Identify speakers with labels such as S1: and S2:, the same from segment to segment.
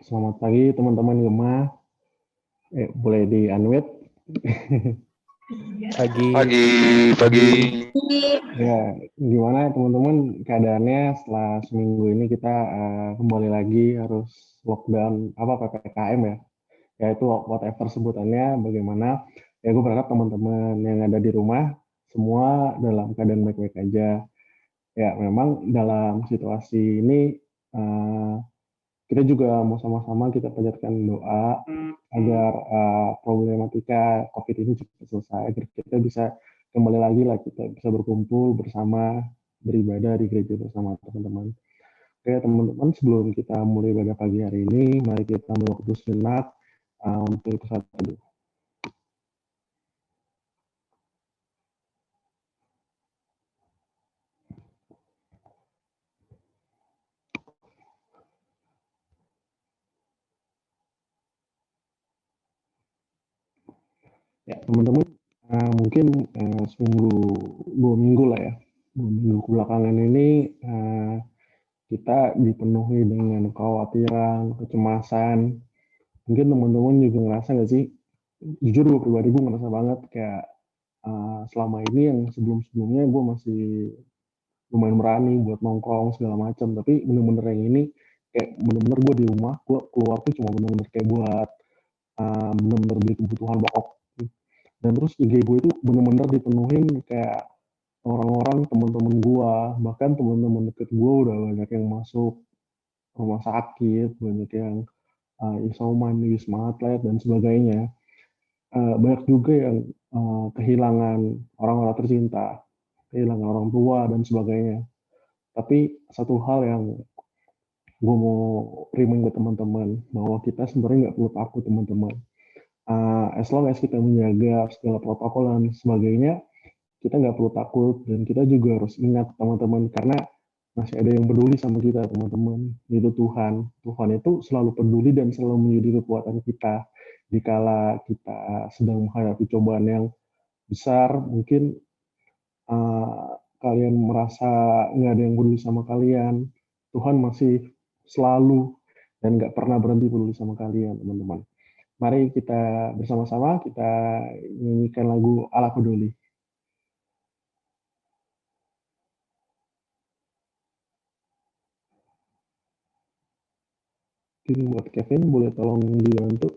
S1: Selamat pagi teman-teman Gema. Boleh di-unmute?
S2: Pagi.
S3: Pagi.
S1: Ya, gimana teman-teman keadaannya setelah seminggu ini kita kembali lagi harus lockdown apa PPKM ya. Ya itu whatever sebutannya bagaimana. Ya gue berharap teman-teman yang ada di rumah semua dalam keadaan baik-baik aja. Ya memang dalam situasi ini eh, kita juga mau sama-sama kita panjatkan doa agar problematika COVID ini cepat selesai, agar kita bisa kembali lagi lah, kita bisa berkumpul bersama, beribadah di gereja bersama teman-teman. Oke teman-teman, sebelum kita mulai ibadah pagi hari ini, mari kita berdoa sejenak untuk kesatuan teduh. Ya teman-teman, mungkin seminggu, 2 minggu lah ya, 2 minggu kebelakangan ini kita dipenuhi dengan kekhawatiran, kecemasan. Mungkin teman-teman juga ngerasa nggak sih, jujur gue pribadi gue ngerasa banget kayak selama ini yang sebelum-sebelumnya gue masih lumayan berani buat nongkrong segala macam, tapi bener-bener yang ini kayak bener-bener gue di rumah, gue keluar tuh cuma bener-bener kayak buat bener-bener beli kebutuhan pokok. Dan terus IG gue itu bener-bener dipenuhin kayak orang-orang teman-teman gue, bahkan teman-teman deket gue udah banyak yang masuk rumah sakit, banyak yang isoman di Wisma Atlet dan sebagainya. Banyak juga yang kehilangan orang-orang tercinta, kehilangan orang tua dan sebagainya. Tapi satu hal yang gue mau remind ke teman-teman bahwa kita sebenarnya nggak perlu takut teman-teman. As long as kita menjaga segala protokol dan sebagainya, kita nggak perlu takut dan kita juga harus ingat teman-teman karena masih ada yang peduli sama kita teman-teman. Itu Tuhan. Tuhan itu selalu peduli dan selalu menjadi kekuatan kita dikala kita sedang menghadapi cobaan yang besar. Mungkin kalian merasa nggak ada yang peduli sama kalian, Tuhan masih selalu dan nggak pernah berhenti peduli sama kalian, teman-teman. Mari kita bersama-sama kita nyanyikan lagu Allah Peduli. Ini buat Kevin, boleh tolong dibantu?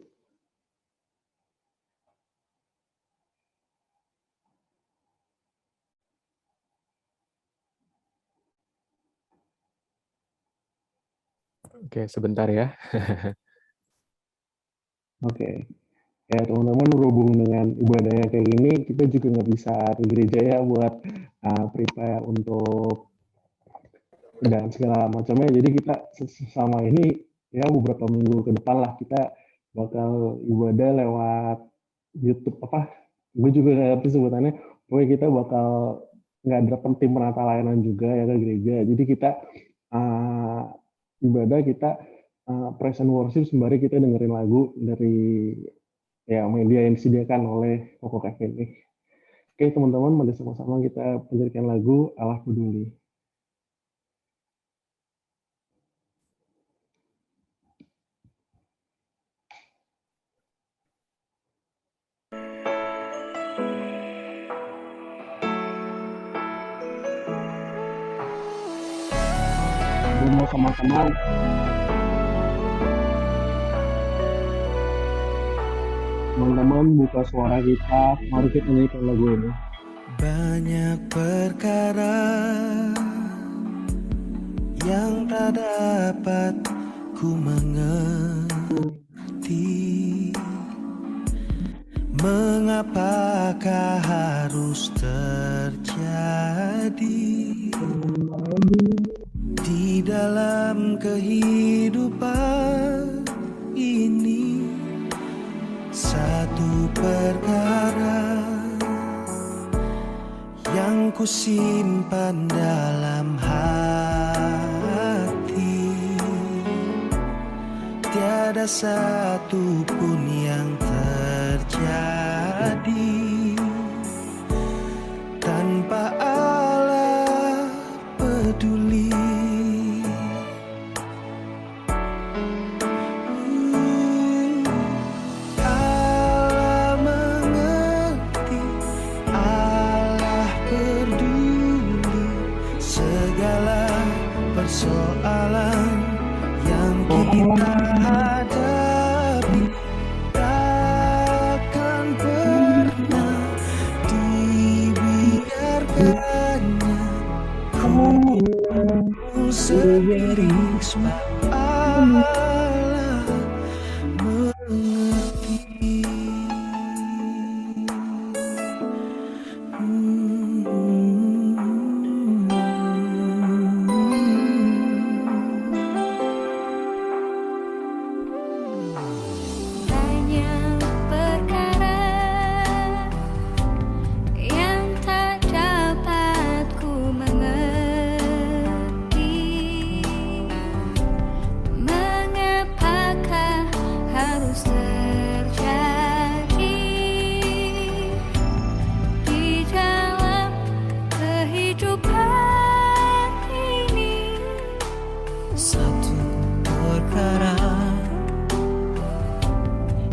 S2: Oke, sebentar ya.
S1: Oke. Ya teman-teman, berhubung dengan ibadahnya kayak gini, kita juga nggak bisa ke gereja ya buat prepare untuk dan segala macamnya. Jadi kita sama ini ya beberapa minggu ke depan lah kita bakal ibadah lewat YouTube apa? Gue juga nggak ngerti sebutannya. Pokoknya kita bakal nggak ada tim penata layanan juga ya ke gereja. Jadi kita uh, ibadah kita praise and worship sembari kita dengerin lagu dari ya media yang disediakan oleh Koko Kevin nih. Oke teman-teman, mari sama-sama kita panjatkan lagu Allah Peduli. Gue mau sama-sama teman-teman buka suara kita, mari kita nyanyikan lagu ini.
S4: Banyak perkara yang tak dapat ku mengerti, mengapakah harus terjadi di dalam kehidupan ini. Satu perkara yang ku simpan dalam hati, tiada satu pun yang terjadi tanpa Allah peduli.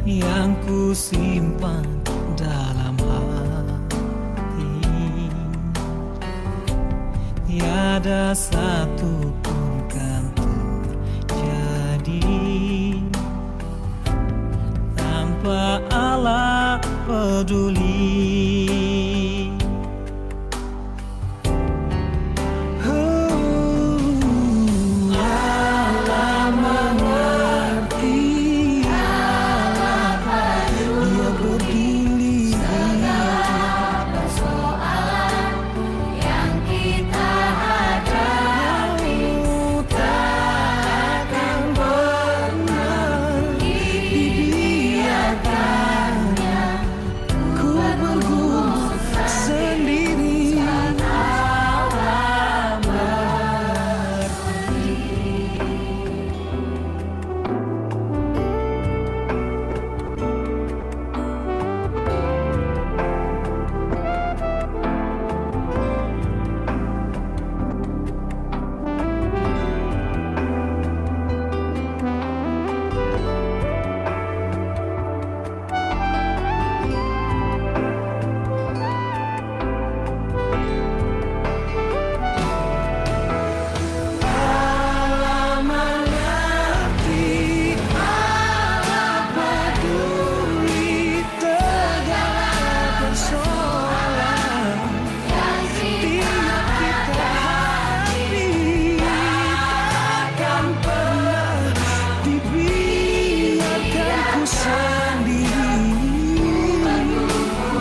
S4: yang ku simpan dalam hati. Tiada satu pun kan terjadi tanpa Allah peduli. Allah mengerti, Dia peduli segala persoalan yang kita hadapi. Tak akan pernah dibiarkannya ku bergumul sendiri. Allah mengerti, Allah peduli segala persoalan yang tiap kita hadapi. Takkan pernah dibiarkan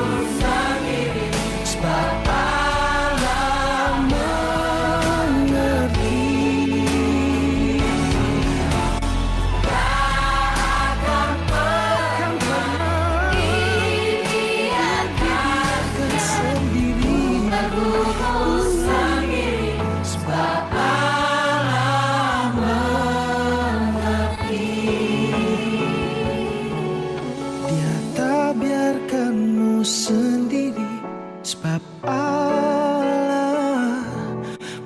S4: ku sendiri. Sebab Allah mengerti. Takkan pernah dibiarkan sendiri. Sebab Allah mengerti. Dia tak biarkanmu sendiri. Sebab Allah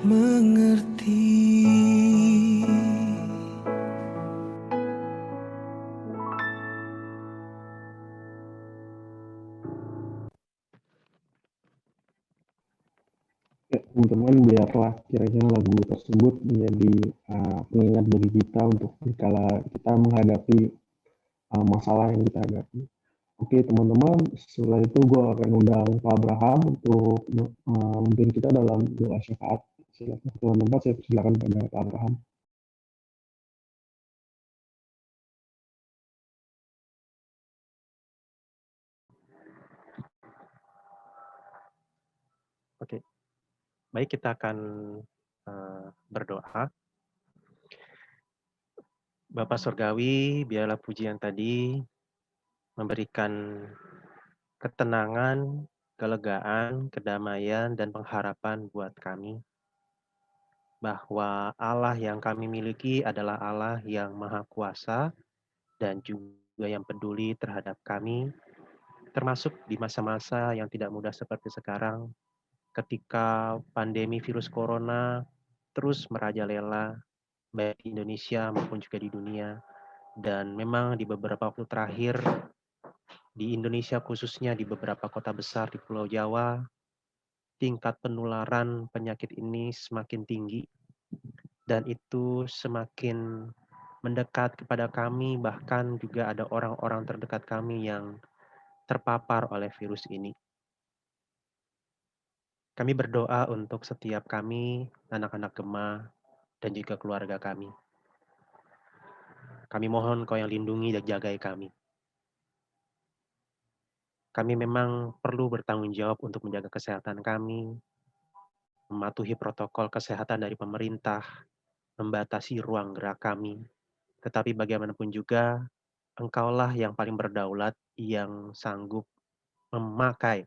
S4: mengerti.
S1: Ya, teman-teman, biarlah kiranya lagu tersebut menjadi pengingat bagi kita untuk dikala kita menghadapi masalah yang kita hadapi. Oke, teman-teman, setelah itu gue akan undang Pak Abraham untuk memimpin kita dalam doa syafaat. Silakan teman-teman, saya persilakan pada Pak Abraham.
S2: Oke, baik, kita akan berdoa. Bapa Surgawi, biarlah pujian tadi memberikan ketenangan, kelegaan, kedamaian, dan pengharapan buat kami. Bahwa Allah yang kami miliki adalah Allah yang Maha Kuasa dan juga yang peduli terhadap kami, termasuk di masa-masa yang tidak mudah seperti sekarang, ketika pandemi virus corona terus merajalela baik di Indonesia maupun juga di dunia. Dan memang di beberapa waktu terakhir di Indonesia, khususnya di beberapa kota besar di Pulau Jawa, tingkat penularan penyakit ini semakin tinggi dan itu semakin mendekat kepada kami, bahkan juga ada orang-orang terdekat kami yang terpapar oleh virus ini. Kami berdoa untuk setiap kami, anak-anak Gema, dan juga keluarga kami. Kami mohon Kau yang lindungi dan jagai kami. Kami memang perlu bertanggung jawab untuk menjaga kesehatan kami, mematuhi protokol kesehatan dari pemerintah, membatasi ruang gerak kami. Tetapi bagaimanapun juga, Engkaulah yang paling berdaulat, yang sanggup memakai,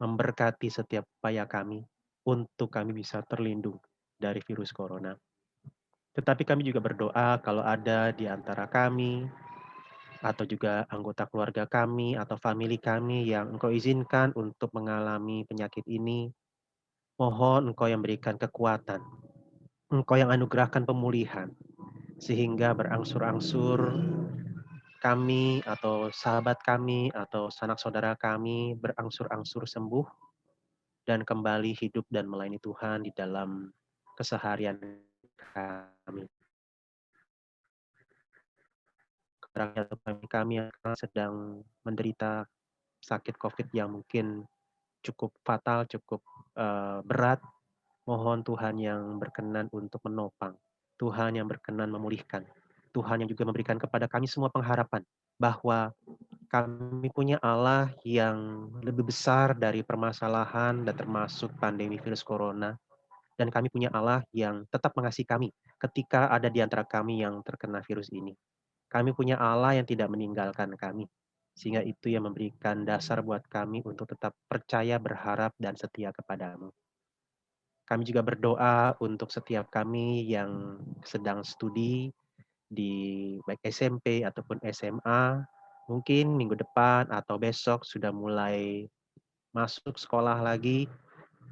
S2: memberkati setiap upaya kami untuk kami bisa terlindung dari virus corona. Tetapi kami juga berdoa kalau ada di antara kami atau juga anggota keluarga kami atau famili kami yang Engkau izinkan untuk mengalami penyakit ini, mohon Engkau yang berikan kekuatan, Engkau yang anugerahkan pemulihan, sehingga berangsur-angsur kami atau sahabat kami atau sanak saudara kami berangsur-angsur sembuh dan kembali hidup dan melayani Tuhan di dalam keseharian kami. Kami yang sedang menderita sakit COVID yang mungkin cukup fatal, cukup berat, mohon Tuhan yang berkenan untuk menopang, Tuhan yang berkenan memulihkan, Tuhan yang juga memberikan kepada kami semua pengharapan bahwa kami punya Allah yang lebih besar dari permasalahan dan termasuk pandemi virus corona. Dan kami punya Allah yang tetap mengasihi kami ketika ada di antara kami yang terkena virus ini. Kami punya Allah yang tidak meninggalkan kami. Sehingga itu yang memberikan dasar buat kami untuk tetap percaya, berharap, dan setia kepadamu. Kami juga berdoa untuk setiap kami yang sedang studi di baik SMP ataupun SMA. Mungkin minggu depan atau besok sudah mulai masuk sekolah lagi,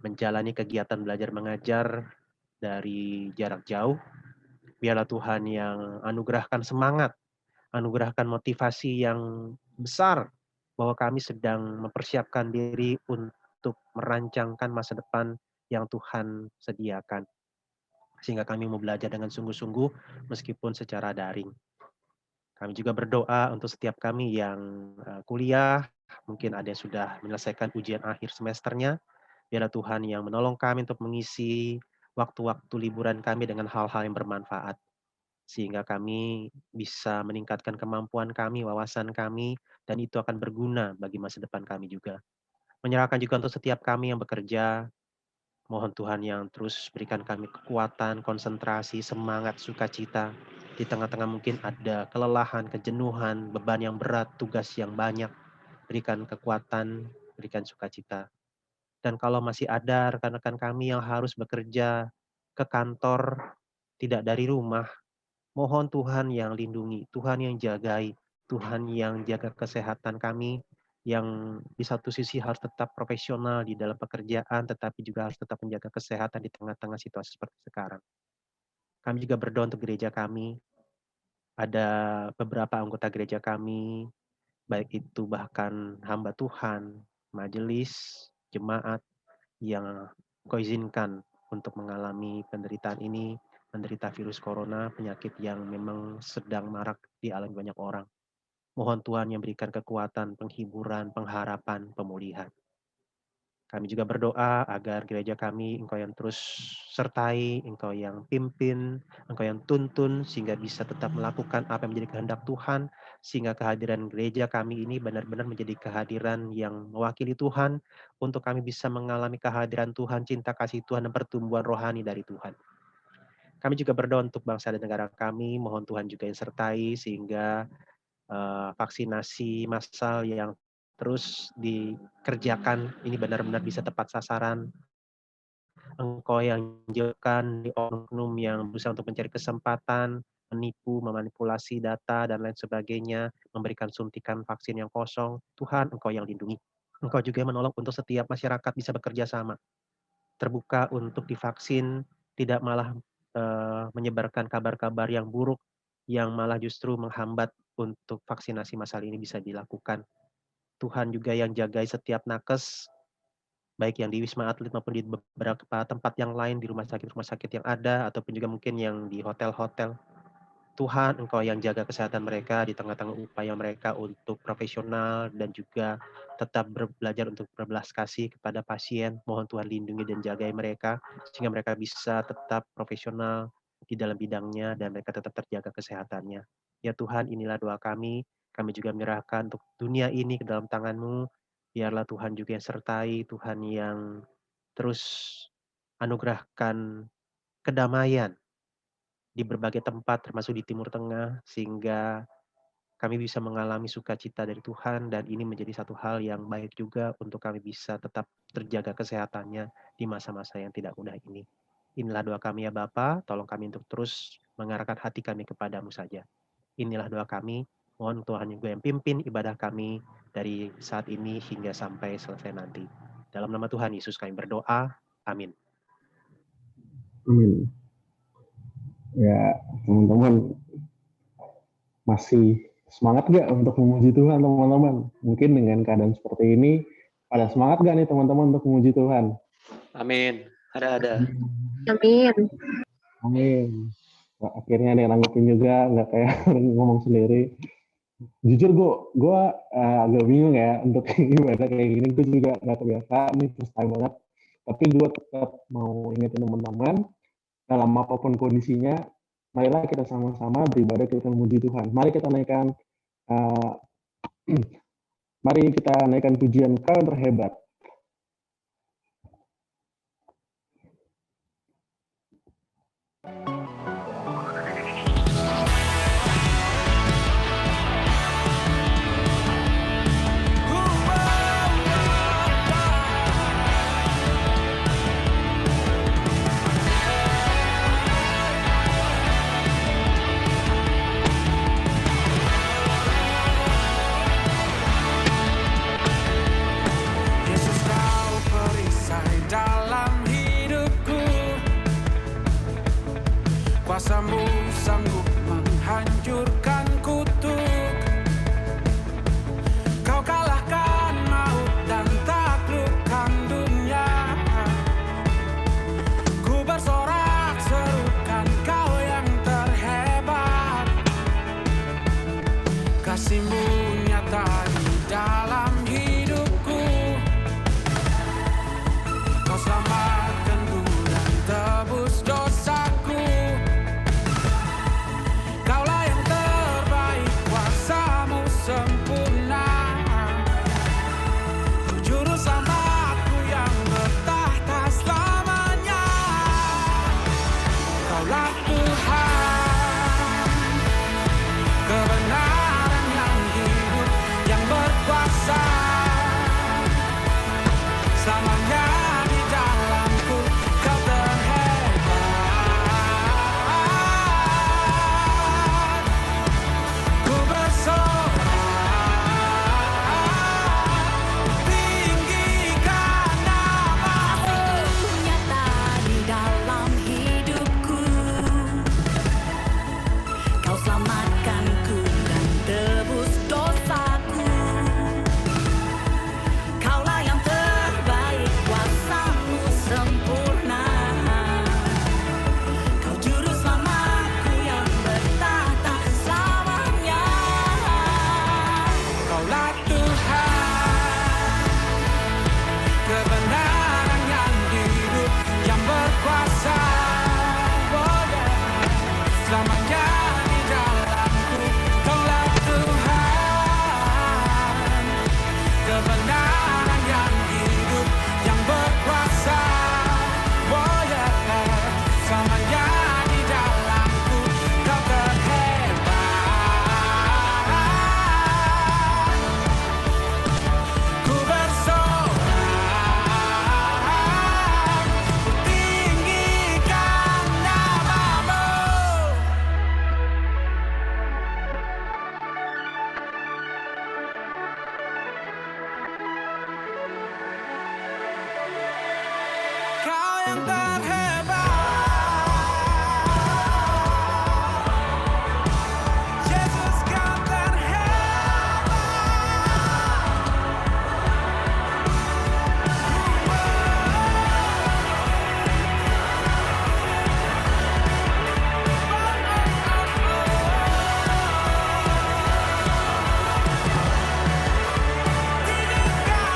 S2: menjalani kegiatan belajar mengajar dari jarak jauh. Biarlah Tuhan yang anugerahkan semangat, anugerahkan motivasi yang besar bahwa kami sedang mempersiapkan diri untuk merancangkan masa depan yang Tuhan sediakan. Sehingga kami mau belajar dengan sungguh-sungguh meskipun secara daring. Kami juga berdoa untuk setiap kami yang kuliah, mungkin ada yang sudah menyelesaikan ujian akhir semesternya. Biarlah Tuhan yang menolong kami untuk mengisi waktu-waktu liburan kami dengan hal-hal yang bermanfaat. Sehingga kami bisa meningkatkan kemampuan kami, wawasan kami, dan itu akan berguna bagi masa depan kami juga. Menyerahkan juga untuk setiap kami yang bekerja, mohon Tuhan yang terus berikan kami kekuatan, konsentrasi, semangat, sukacita. Di tengah-tengah mungkin ada kelelahan, kejenuhan, beban yang berat, tugas yang banyak. Berikan kekuatan, berikan sukacita. Dan kalau masih ada rekan-rekan kami yang harus bekerja ke kantor, tidak dari rumah, mohon Tuhan yang lindungi, Tuhan yang jagai, Tuhan yang jaga kesehatan kami, yang di satu sisi harus tetap profesional di dalam pekerjaan, tetapi juga harus tetap menjaga kesehatan di tengah-tengah situasi seperti sekarang. Kami juga berdoa untuk gereja kami. Ada beberapa anggota gereja kami, baik itu bahkan hamba Tuhan, majelis, jemaat, yang Kau izinkan untuk mengalami penderitaan ini, menderita virus corona, penyakit yang memang sedang marak dialami banyak orang. Mohon Tuhan yang berikan kekuatan, penghiburan, pengharapan, pemulihan. Kami juga berdoa agar gereja kami Engkau yang terus sertai, Engkau yang pimpin, Engkau yang tuntun, sehingga bisa tetap melakukan apa yang menjadi kehendak Tuhan, sehingga kehadiran gereja kami ini benar-benar menjadi kehadiran yang mewakili Tuhan, untuk kami bisa mengalami kehadiran Tuhan, cinta kasih Tuhan, dan pertumbuhan rohani dari Tuhan. Kami juga berdoa untuk bangsa dan negara kami, mohon Tuhan juga yang sertai, sehingga vaksinasi massal yang terus dikerjakan ini benar-benar bisa tepat sasaran. Engkau yang jauhkan di oknum yang berusaha untuk mencari kesempatan, menipu, memanipulasi data, dan lain sebagainya, memberikan suntikan vaksin yang kosong. Tuhan, Engkau yang lindungi. Engkau juga menolong untuk setiap masyarakat bisa bekerja sama, terbuka untuk divaksin, tidak malah menyebarkan kabar-kabar yang buruk, yang malah justru menghambat untuk vaksinasi massal ini bisa dilakukan. Tuhan juga yang jagai setiap nakes, baik yang di Wisma Atlet maupun di beberapa tempat yang lain, di rumah sakit yang ada, ataupun juga mungkin yang di hotel-hotel. Tuhan, Engkau yang jaga kesehatan mereka di tengah-tengah upaya mereka untuk profesional dan juga tetap belajar untuk berbelas kasih kepada pasien. Mohon Tuhan lindungi dan jagai mereka, sehingga mereka bisa tetap profesional di dalam bidangnya dan mereka tetap terjaga kesehatannya. Ya Tuhan, inilah doa kami. Kami juga menyerahkan untuk dunia ini ke dalam tangan-Mu. Biarlah Tuhan juga yang sertai, Tuhan yang terus anugerahkan kedamaian di berbagai tempat termasuk di Timur Tengah, sehingga kami bisa mengalami sukacita dari Tuhan, dan ini menjadi satu hal yang baik juga untuk kami bisa tetap terjaga kesehatannya di masa-masa yang tidak mudah ini. Inilah doa kami ya Bapa, tolong kami untuk terus mengarahkan hati kami kepadamu saja. Inilah doa kami, mohon Tuhan juga yang pimpin ibadah kami dari saat ini hingga sampai selesai nanti. Dalam nama Tuhan Yesus kami berdoa, amin.
S1: Amin. Ya, teman-teman, masih semangat gak untuk memuji Tuhan teman-teman? Mungkin dengan keadaan seperti ini, pada semangat gak nih teman-teman untuk memuji Tuhan?
S3: Amin. Ada.
S5: Amin.
S1: Amin. Nah, akhirnya ada yang nanggepin juga, nggak kayak ngomong sendiri. Jujur gue agak bingung ya untuk ibadah kayak gini. Gue juga nggak terbiasa, ini first time banget. Tapi gue tetap mau ingetin teman-teman, dalam apapun kondisinya, marilah kita sama-sama beribadah, kita memuji Tuhan. Mari kita naikkan pujian Kau yang terhebat.
S4: Yesus, kau perisai dalam hidupku. Kuasamu sanggup menghancurkan kutuk. Kau kalahkan maut dan taklukkan dunia. Ku bersorak serukan Kau yang terhebat. Kasih-Mu nyata di dalam hidupku. Kau selamatkanku dan tebus dosaku. Kaulah yang terbaik, kuasa-Mu sempurna. Kau juru selamatku yang bertahta selamanya. Kaulah Tuhan, kebenaran yang hidup, yang berkuasa. Selamanya di dalamku, Kau terhebat. Ku bersorak, tinggikan nama-Mu.
S6: Nyata di dalam hidupku. Kau selamatkanku dan tebus dosaku. Kaulah yang terbaik, kuasa-Mu sempurna. Kau juru selamatku yang bertahta selamanya.
S4: Kaulah Tuhan, kebenaran yang hidup, yang berkuasa. Oh yeah. Selamanya di dalamku. Kaulah Tuhan, kebenaran yang hidup, yang berkuasa. Oh yeah. Selamanya di dalamku. Kau terhebat. Ku bersorak, tinggikan nama-Mu. Kau yang terhebat. Yesus, Kau terhebat. Tinggikan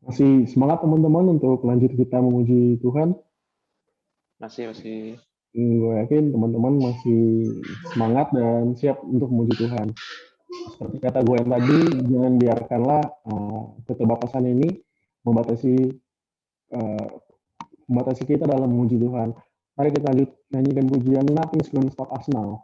S1: Masih semangat teman-teman untuk lanjut kita memuji Tuhan.
S3: Masih.
S1: Gue yakin teman-teman masih semangat dan siap untuk memuji Tuhan. Seperti kata gue yang tadi, jangan biarkanlah keterbatasan ini membatasi kita dalam memuji Tuhan. Mari kita lanjut nyanyikan pujian Nothing's Gonna Stop Us Now.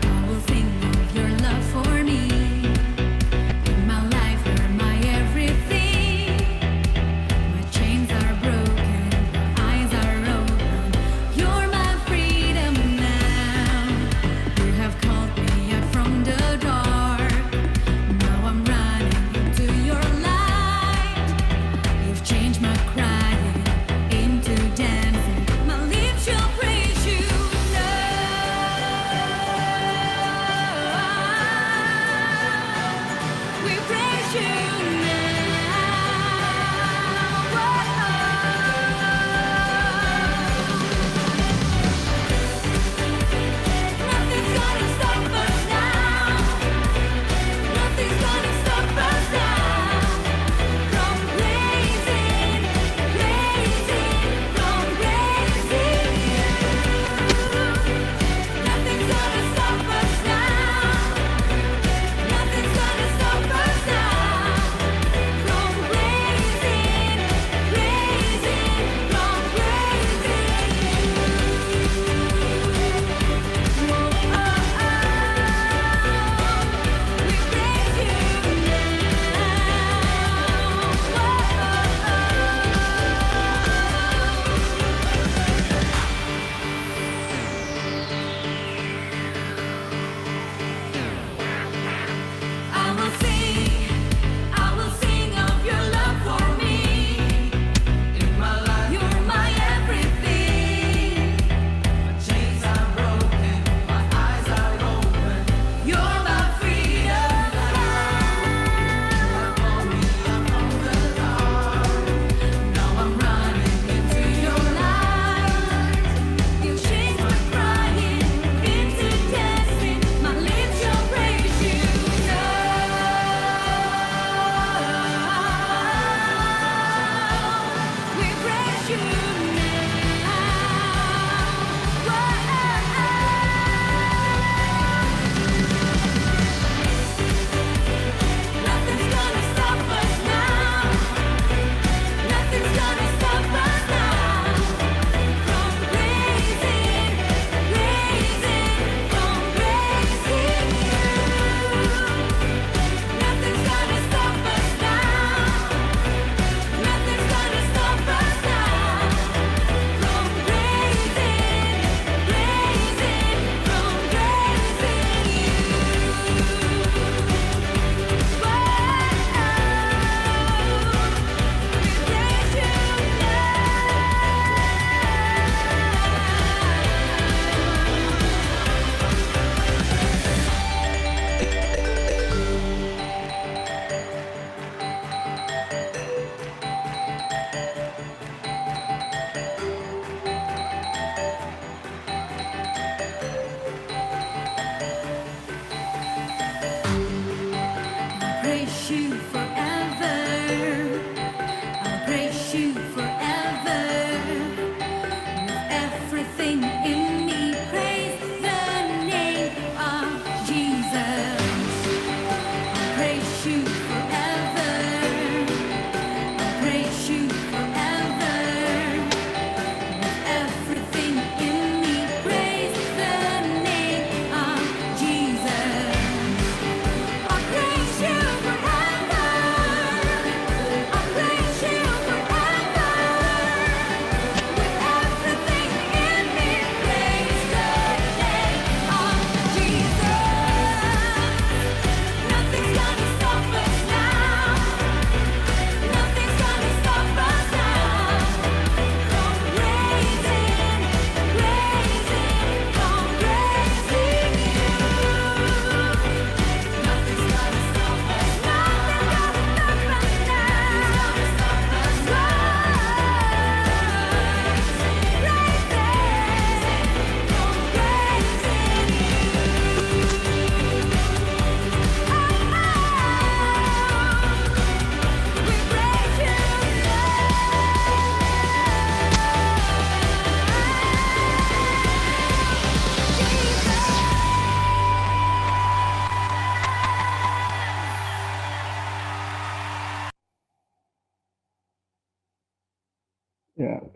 S6: I will think of your love for me in my life.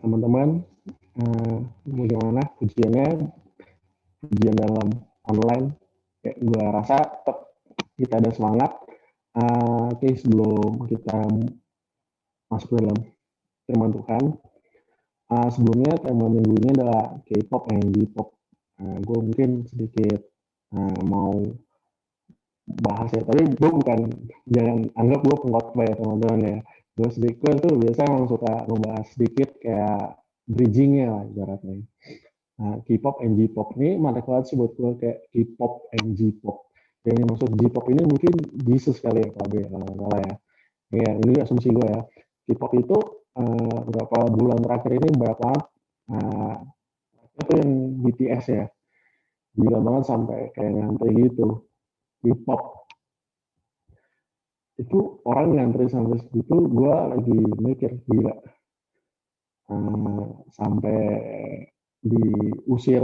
S1: teman-teman, bagaimana ujian dalam online? Kayak gue rasa tetap kita ada semangat. Oke, sebelum kita masuk ke dalam firman Tuhan, sebelumnya tema minggu ini adalah K-pop and J-pop. Gue mungkin sedikit mau bahas ya, tapi gue jangan anggap gue pengkhotbah ya teman-teman ya. Gue sedikit tuh biasa emang suka ngebahas sedikit kayak bridgingnya lah ibaratnya. K-pop and J-pop ini mantap banget sih buat gue, kayak K-pop and J-pop. Yang dimaksud J-pop ini mungkin Jesus kali ya, Pak B, kalau nggak salah ya. Ya, ini asumsi gue ya. K-pop itu beberapa bulan terakhir ini banyak banget. Itu yang BTS ya. Gila banget sampai kayak ngantri gitu. K-pop. Itu orang ngantri sampai segitu, gue lagi mikir, gila. Sampai diusir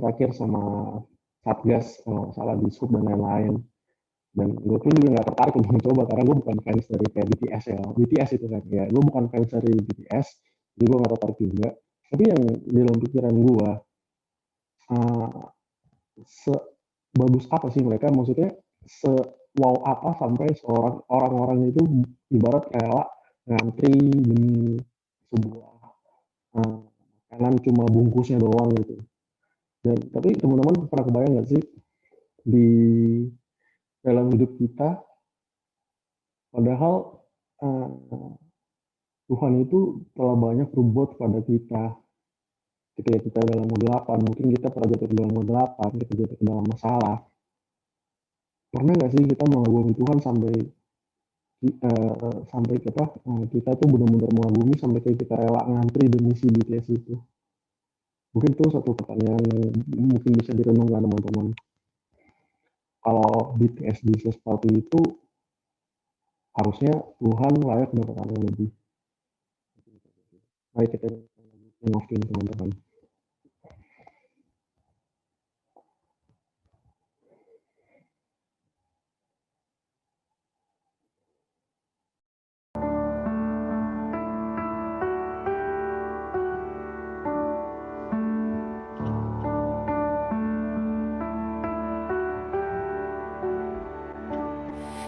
S1: terakhir sama Satgas, kalau salah di sub dan lain-lain. Dan gue pun juga nggak tertarik untuk mencoba karena gue bukan fans dari kayak BTS ya. BTS itu kan ya, gue bukan fans dari BTS, jadi gue nggak tertarik juga. Tapi yang di dalam pikiran gue, sebagus apa sih mereka? Maksudnya wow apa sampai orang-orang itu ibarat kayak ngantri demi sebuah makanan cuma bungkusnya doang gitu. Dan tapi teman-teman pernah kebayang nggak sih di dalam hidup kita, padahal Tuhan itu telah banyak berbuat pada kita ketika kita dalam kegelapan. Mungkin kita pernah jatuh ke dalam kegelapan, kita jatuh ke dalam masalah. Pernah nggak sih kita mengagumi Tuhan sampai kita tuh benar-benar mengagumi sampai kayak kita rela ngantri demi si BTS itu? Mungkin itu satu pertanyaan yang mungkin bisa direnungkan teman-teman. Kalau BTS bisa seperti itu, harusnya Tuhan layak mendapatkan yang lebih. Mari kita ngobrolin teman-teman.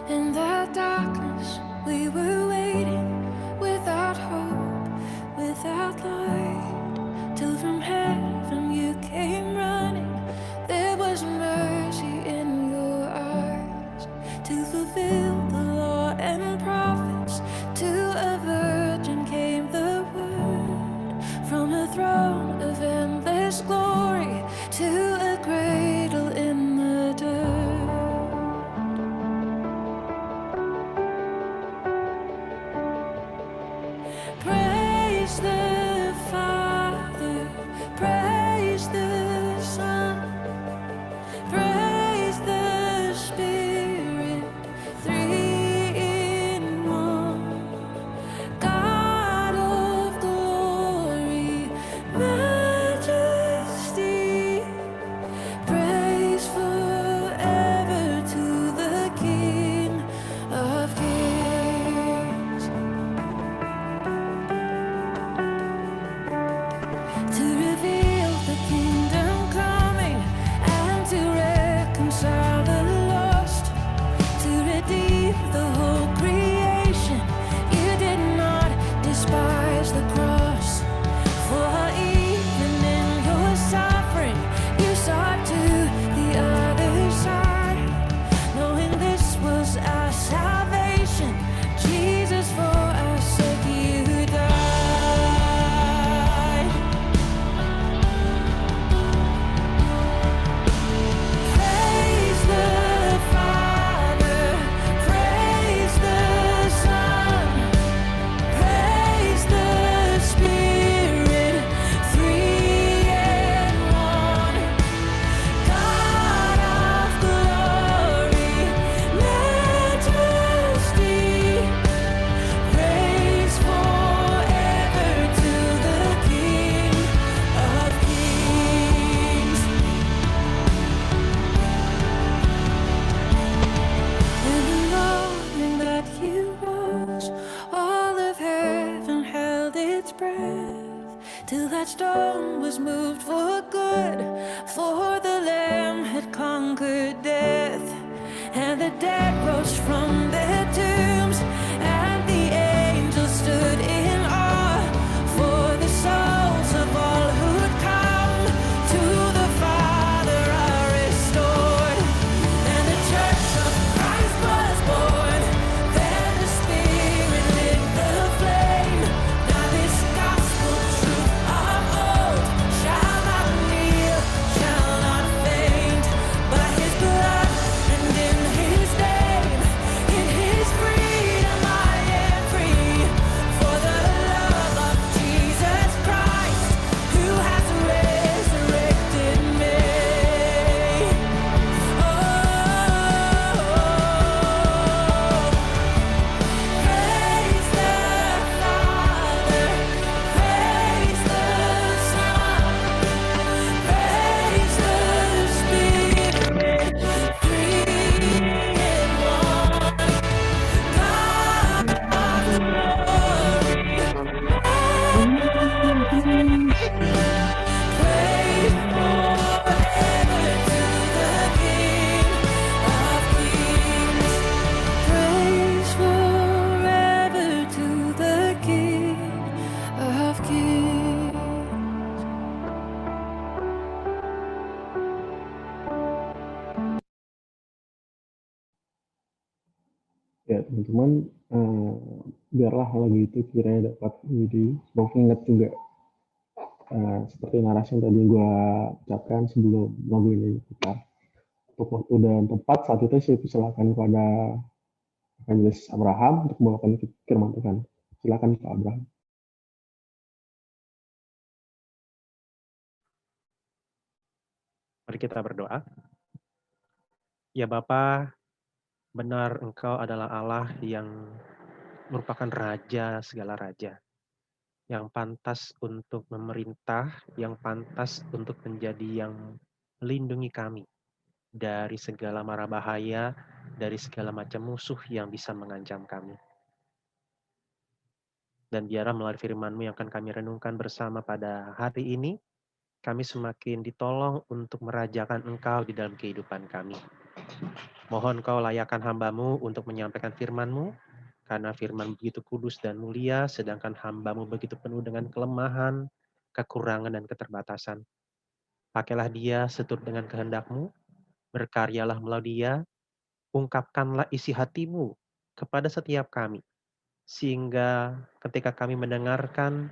S5: In the darkness, we were waiting without hope, without light, till from
S1: ya teman-teman biarlah lagu itu kiranya dapat menjadi sebuah pengingat juga seperti narasi yang tadi gue ucapkan sebelum lagu ini diputar. Untuk waktu dan tempat saat itu saya persilakan kepada Evangelis Abraham untuk membawakan firman Tuhan. Silakan Pak Abraham.
S2: Mari kita berdoa. Ya Bapa, benar Engkau adalah Allah yang merupakan Raja segala Raja. Yang pantas untuk memerintah, yang pantas untuk menjadi yang melindungi kami dari segala mara bahaya, dari segala macam musuh yang bisa mengancam kami. Dan biarlah melalui firman-Mu yang akan kami renungkan bersama pada hari ini, kami semakin ditolong untuk merajakan Engkau di dalam kehidupan kami. Mohon Kau layakkan hamba-Mu untuk menyampaikan firman-Mu, karena firman begitu kudus dan mulia, sedangkan hamba-Mu begitu penuh dengan kelemahan, kekurangan, dan keterbatasan. Pakailah dia seturut dengan kehendak-Mu, berkaryalah melalui dia, ungkapkanlah isi hati-Mu kepada setiap kami, sehingga ketika kami mendengarkan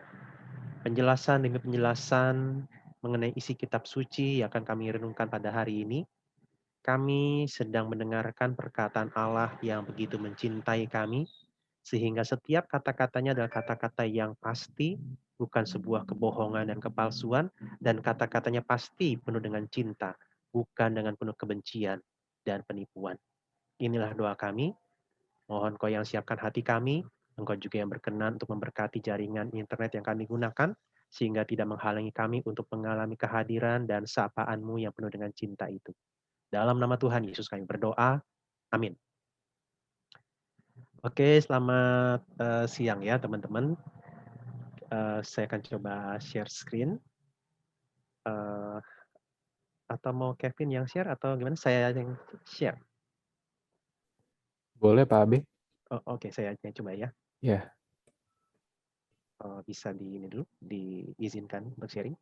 S2: penjelasan demi penjelasan mengenai isi kitab suci yang akan kami renungkan pada hari ini, kami sedang mendengarkan perkataan Allah yang begitu mencintai kami, sehingga setiap kata-katanya adalah kata-kata yang pasti, bukan sebuah kebohongan dan kepalsuan, dan kata-katanya pasti penuh dengan cinta, bukan dengan penuh kebencian dan penipuan. Inilah doa kami. Mohon Kau yang siapkan hati kami, Engkau juga yang berkenan untuk memberkati jaringan internet yang kami gunakan, sehingga tidak menghalangi kami untuk mengalami kehadiran dan sapaan-Mu yang penuh dengan cinta itu. Dalam nama Tuhan Yesus kami berdoa. Amin. Oke, selamat siang ya teman-teman. Saya akan coba share screen. Atau mau Kevin yang share atau gimana? Saya yang share.
S7: Boleh Pak Abe?
S2: Oh, oke, saya yang coba ya.
S7: Ya.
S2: Bisa di ini dulu, diizinkan untuk sharing.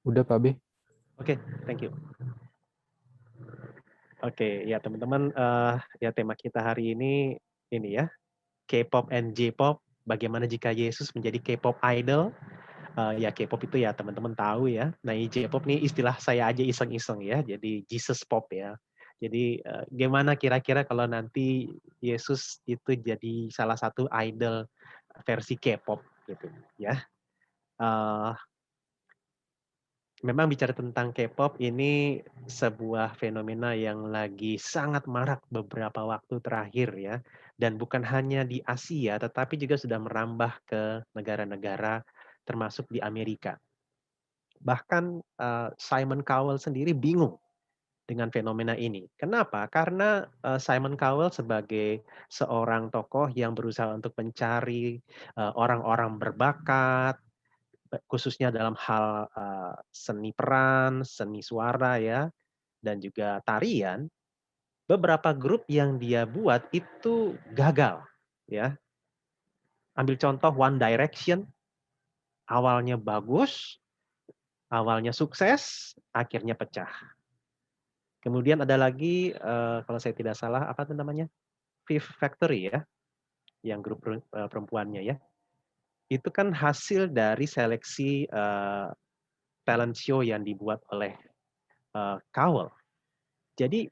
S7: Udah Pak Abe.
S2: Oke, thank you. Oke, ya teman-teman, ya tema kita hari ini ya, K-pop and J-pop. Bagaimana jika Yesus menjadi K-pop idol? Ya K-pop itu ya teman-teman tahu ya. Nah, J-pop nih istilah saya aja iseng-iseng ya. Jadi Jesus Pop ya. Jadi gimana kira-kira kalau nanti Yesus itu jadi salah satu idol versi K-pop gitu ya. Memang bicara tentang K-pop ini sebuah fenomena yang lagi sangat marak beberapa waktu terakhir ya. Dan bukan hanya di Asia, tetapi juga sudah merambah ke negara-negara termasuk di Amerika. Bahkan Simon Cowell sendiri bingung dengan fenomena ini. Kenapa? Karena Simon Cowell sebagai seorang tokoh yang berusaha untuk mencari orang-orang berbakat, khususnya dalam hal seni peran, seni suara ya, dan juga tarian, beberapa grup yang dia buat itu gagal ya. Ambil contoh One Direction, awalnya bagus, awalnya sukses, akhirnya pecah. Kemudian ada lagi kalau saya tidak salah apa itu namanya? Fifth Factory ya, yang grup perempuannya ya. Itu kan hasil dari seleksi talent show yang dibuat oleh Cowell. Jadi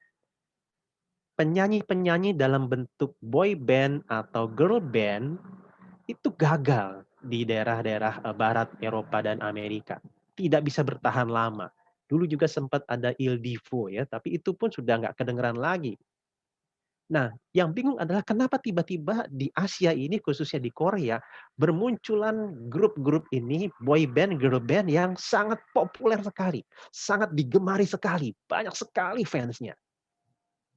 S2: penyanyi-penyanyi dalam bentuk boy band atau girl band itu gagal di daerah-daerah barat Eropa dan Amerika. Tidak bisa bertahan lama. Dulu juga sempat ada Il Divo ya, tapi itu pun sudah nggak kedengeran lagi. Nah, yang bingung adalah kenapa tiba-tiba di Asia ini, khususnya di Korea, bermunculan grup-grup ini, boy band, girl band yang sangat populer sekali, sangat digemari sekali, banyak sekali fansnya.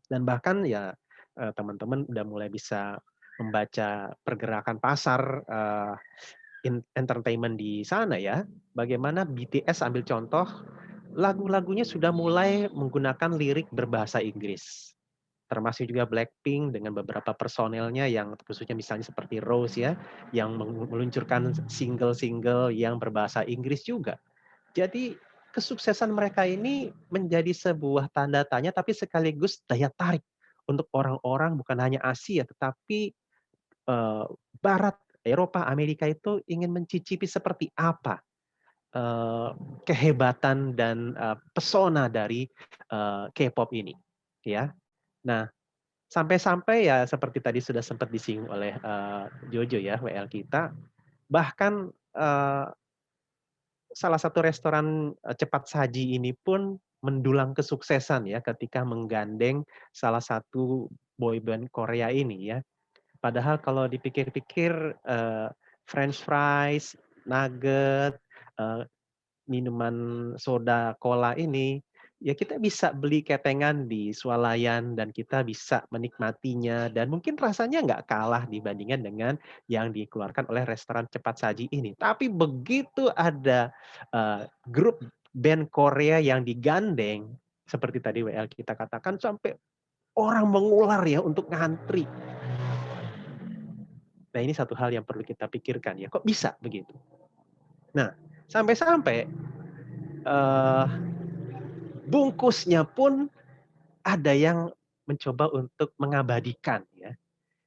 S2: Dan bahkan ya teman-teman udah mulai bisa membaca pergerakan pasar entertainment di sana ya. Bagaimana BTS ambil contoh, lagu-lagunya sudah mulai menggunakan lirik berbahasa Inggris. termasuk juga Blackpink dengan beberapa personelnya yang khususnya misalnya seperti Rose ya, yang meluncurkan single-single yang berbahasa Inggris juga. Jadi kesuksesan mereka ini menjadi sebuah tanda tanya tapi sekaligus daya tarik untuk orang-orang bukan hanya Asia tetapi Barat, Eropa, Amerika itu ingin mencicipi seperti apa kehebatan dan pesona dari K-pop ini, ya. Nah, sampai-sampai ya seperti tadi sudah sempat disinggung oleh Jojo ya, WL kita, bahkan salah satu restoran cepat saji ini pun mendulang kesuksesan ya ketika menggandeng salah satu boyband Korea ini ya. Padahal kalau dipikir-pikir French fries, nugget, minuman soda cola ini, ya kita bisa beli ketengan di swalayan dan kita bisa menikmatinya dan mungkin rasanya nggak kalah dibandingkan dengan yang dikeluarkan oleh restoran cepat saji ini. Tapi begitu ada grup band Korea yang digandeng, seperti tadi WL kita katakan, sampai orang mengular ya untuk ngantri. Nah ini satu hal yang perlu kita pikirkan ya, kok bisa begitu? Nah sampai-sampai bungkusnya pun ada yang mencoba untuk mengabadikan ya.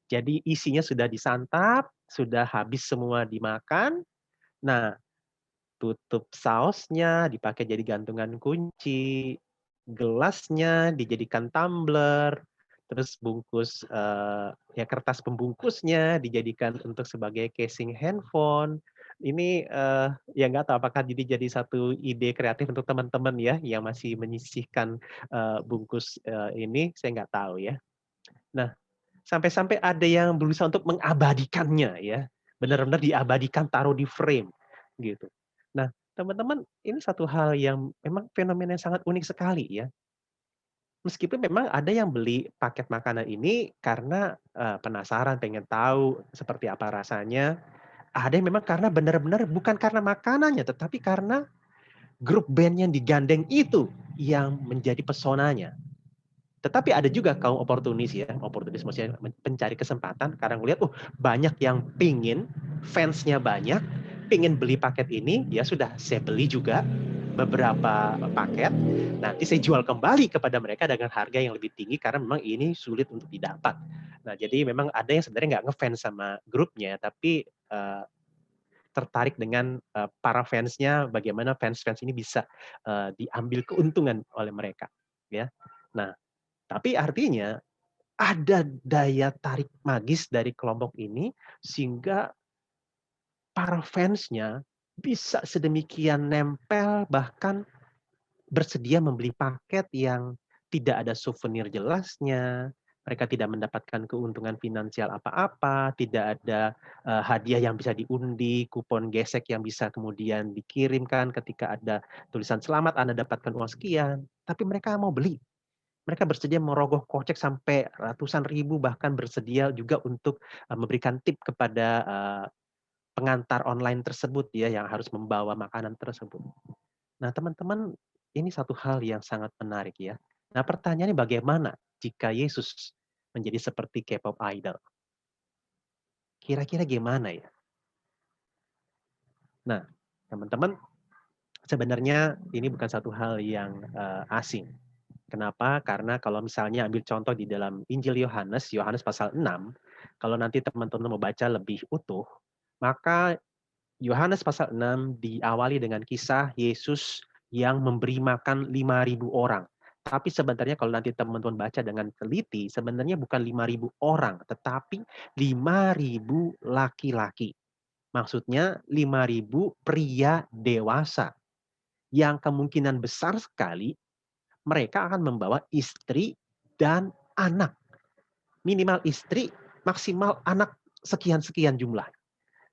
S2: Jadi isinya sudah disantap, sudah habis semua dimakan. Nah, tutup sausnya dipakai jadi gantungan kunci, gelasnya dijadikan tumbler, terus bungkus ya kertas pembungkusnya dijadikan untuk sebagai casing handphone. Ini ya nggak tahu apakah jadi satu ide kreatif untuk teman-teman ya yang masih menyisihkan bungkus ini, saya nggak tahu ya. Nah, sampai-sampai ada yang berusaha untuk mengabadikannya ya, benar-benar diabadikan, taruh di frame gitu. Nah, teman-teman, ini satu hal yang memang fenomena yang sangat unik sekali ya. Meskipun memang ada yang beli paket makanan ini karena penasaran, pengen tahu seperti apa rasanya. Ada yang memang karena benar-benar bukan karena makanannya, tetapi karena grup band yang digandeng itu yang menjadi pesonanya. Tetapi ada juga kaum oportunis ya, oportunis maksudnya pencari kesempatan karena ngelihat, banyak yang pingin, fansnya banyak, pingin beli paket ini, ya sudah saya beli juga beberapa paket, nanti saya jual kembali kepada mereka dengan harga yang lebih tinggi karena memang ini sulit untuk didapat. Nah jadi memang ada yang sebenarnya nggak ngefans sama grupnya, tapi tertarik dengan para fansnya, bagaimana fans-fans ini bisa diambil keuntungan oleh mereka, ya. Nah, tapi artinya ada daya tarik magis dari kelompok ini sehingga para fansnya bisa sedemikian nempel bahkan bersedia membeli paket yang tidak ada souvenir jelasnya, mereka tidak mendapatkan keuntungan finansial apa-apa, tidak ada hadiah yang bisa diundi, kupon gesek yang bisa kemudian dikirimkan ketika ada tulisan selamat Anda dapatkan uang sekian, tapi mereka mau beli. Mereka bersedia merogoh kocek sampai ratusan ribu, bahkan bersedia juga untuk memberikan tip kepada pengantar online tersebut ya yang harus membawa makanan tersebut. Nah, teman-teman, ini satu hal yang sangat menarik ya. Nah, pertanyaannya bagaimana jika Yesus menjadi seperti K-pop idol? Kira-kira gimana ya? Nah, teman-teman, sebenarnya ini bukan satu hal yang asing. Kenapa? Karena kalau misalnya ambil contoh di dalam Injil Yohanes, Yohanes pasal 6, kalau nanti teman-teman mau baca lebih utuh, maka Yohanes pasal 6 diawali dengan kisah Yesus yang memberi makan 5.000 orang. Tapi sebenarnya kalau nanti teman-teman baca dengan teliti, sebenarnya bukan 5.000 orang, tetapi 5.000 laki-laki. Maksudnya 5.000 pria dewasa yang kemungkinan besar sekali mereka akan membawa istri dan anak. Minimal istri, maksimal anak sekian-sekian jumlah.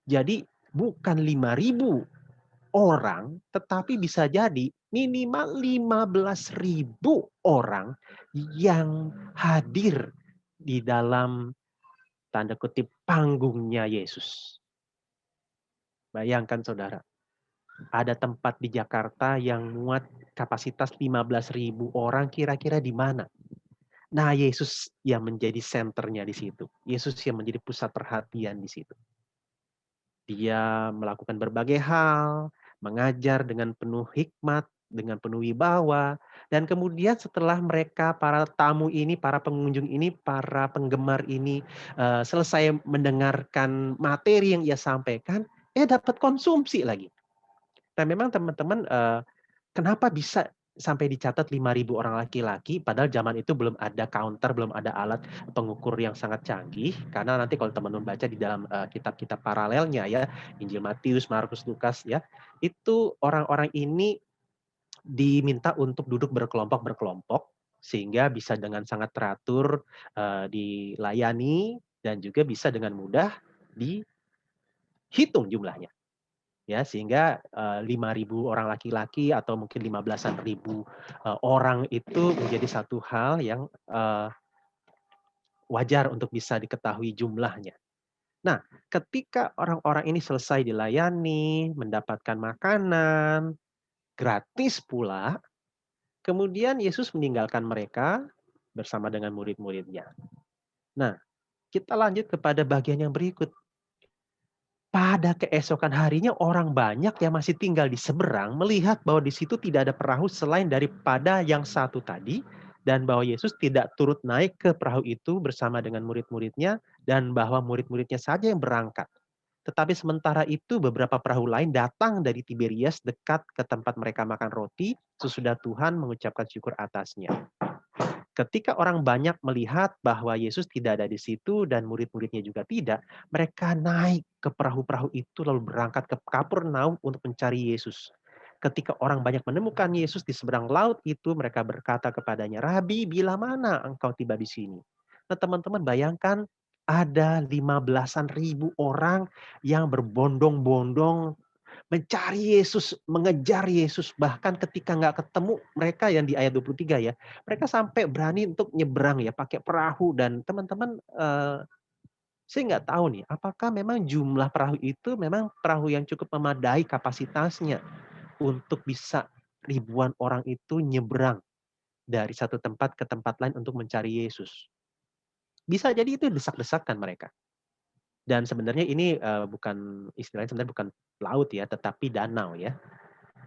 S2: Jadi bukan 5.000 orang, tetapi bisa jadi minimal 15.000 orang yang hadir di dalam tanda kutip panggungnya Yesus. Bayangkan saudara, ada tempat di Jakarta yang muat kapasitas 15.000 orang, kira-kira di mana? Nah, Yesus yang menjadi senternya di situ. Yesus yang menjadi pusat perhatian di situ. Dia melakukan berbagai hal, mengajar dengan penuh hikmat, dengan penuh wibawa, dan kemudian setelah mereka, para tamu ini, para pengunjung ini, para penggemar ini selesai mendengarkan materi yang ia sampaikan, dapat konsumsi lagi. Nah, memang teman-teman, kenapa bisa sampai dicatat 5.000 orang laki-laki, padahal zaman itu belum ada counter, belum ada alat pengukur yang sangat canggih. Karena nanti kalau teman-teman baca di dalam kitab-kitab paralelnya ya, Injil Matius, Markus, Lukas ya, itu orang-orang ini diminta untuk duduk berkelompok-berkelompok sehingga bisa dengan sangat teratur dilayani dan juga bisa dengan mudah dihitung jumlahnya. Ya, sehingga 5.000 orang laki-laki atau mungkin 15.000 orang itu menjadi satu hal yang wajar untuk bisa diketahui jumlahnya. Nah, ketika orang-orang ini selesai dilayani, mendapatkan makanan, gratis pula, kemudian Yesus meninggalkan mereka bersama dengan murid-muridnya. Nah, kita lanjut kepada bagian yang berikut. Pada keesokan harinya orang banyak yang masih tinggal di seberang melihat bahwa di situ tidak ada perahu selain daripada yang satu tadi, dan bahwa Yesus tidak turut naik ke perahu itu bersama dengan murid-muridnya, dan bahwa murid-muridnya saja yang berangkat. Tetapi sementara itu beberapa perahu lain datang dari Tiberias dekat ke tempat mereka makan roti sesudah Tuhan mengucapkan syukur atasnya. Ketika orang banyak melihat bahwa Yesus tidak ada di situ dan murid-muridnya juga tidak, mereka naik ke perahu-perahu itu lalu berangkat ke Kapernaum untuk mencari Yesus. Ketika orang banyak menemukan Yesus di seberang laut itu, mereka berkata kepadanya, "Rabi, bila mana engkau tiba di sini?" Nah, teman-teman bayangkan ada 15.000 orang yang berbondong-bondong mencari Yesus, mengejar Yesus. Bahkan ketika nggak ketemu, mereka yang di ayat 23 ya, mereka sampai berani untuk nyebrang ya, pakai perahu. Dan teman-teman, saya nggak tahu nih, apakah memang jumlah perahu itu memang perahu yang cukup memadai kapasitasnya untuk bisa ribuan orang itu nyebrang dari satu tempat ke tempat lain untuk mencari Yesus. Bisa jadi itu desak-desakan mereka. Dan sebenarnya ini bukan istilahnya sebenarnya bukan laut ya, tetapi danau ya.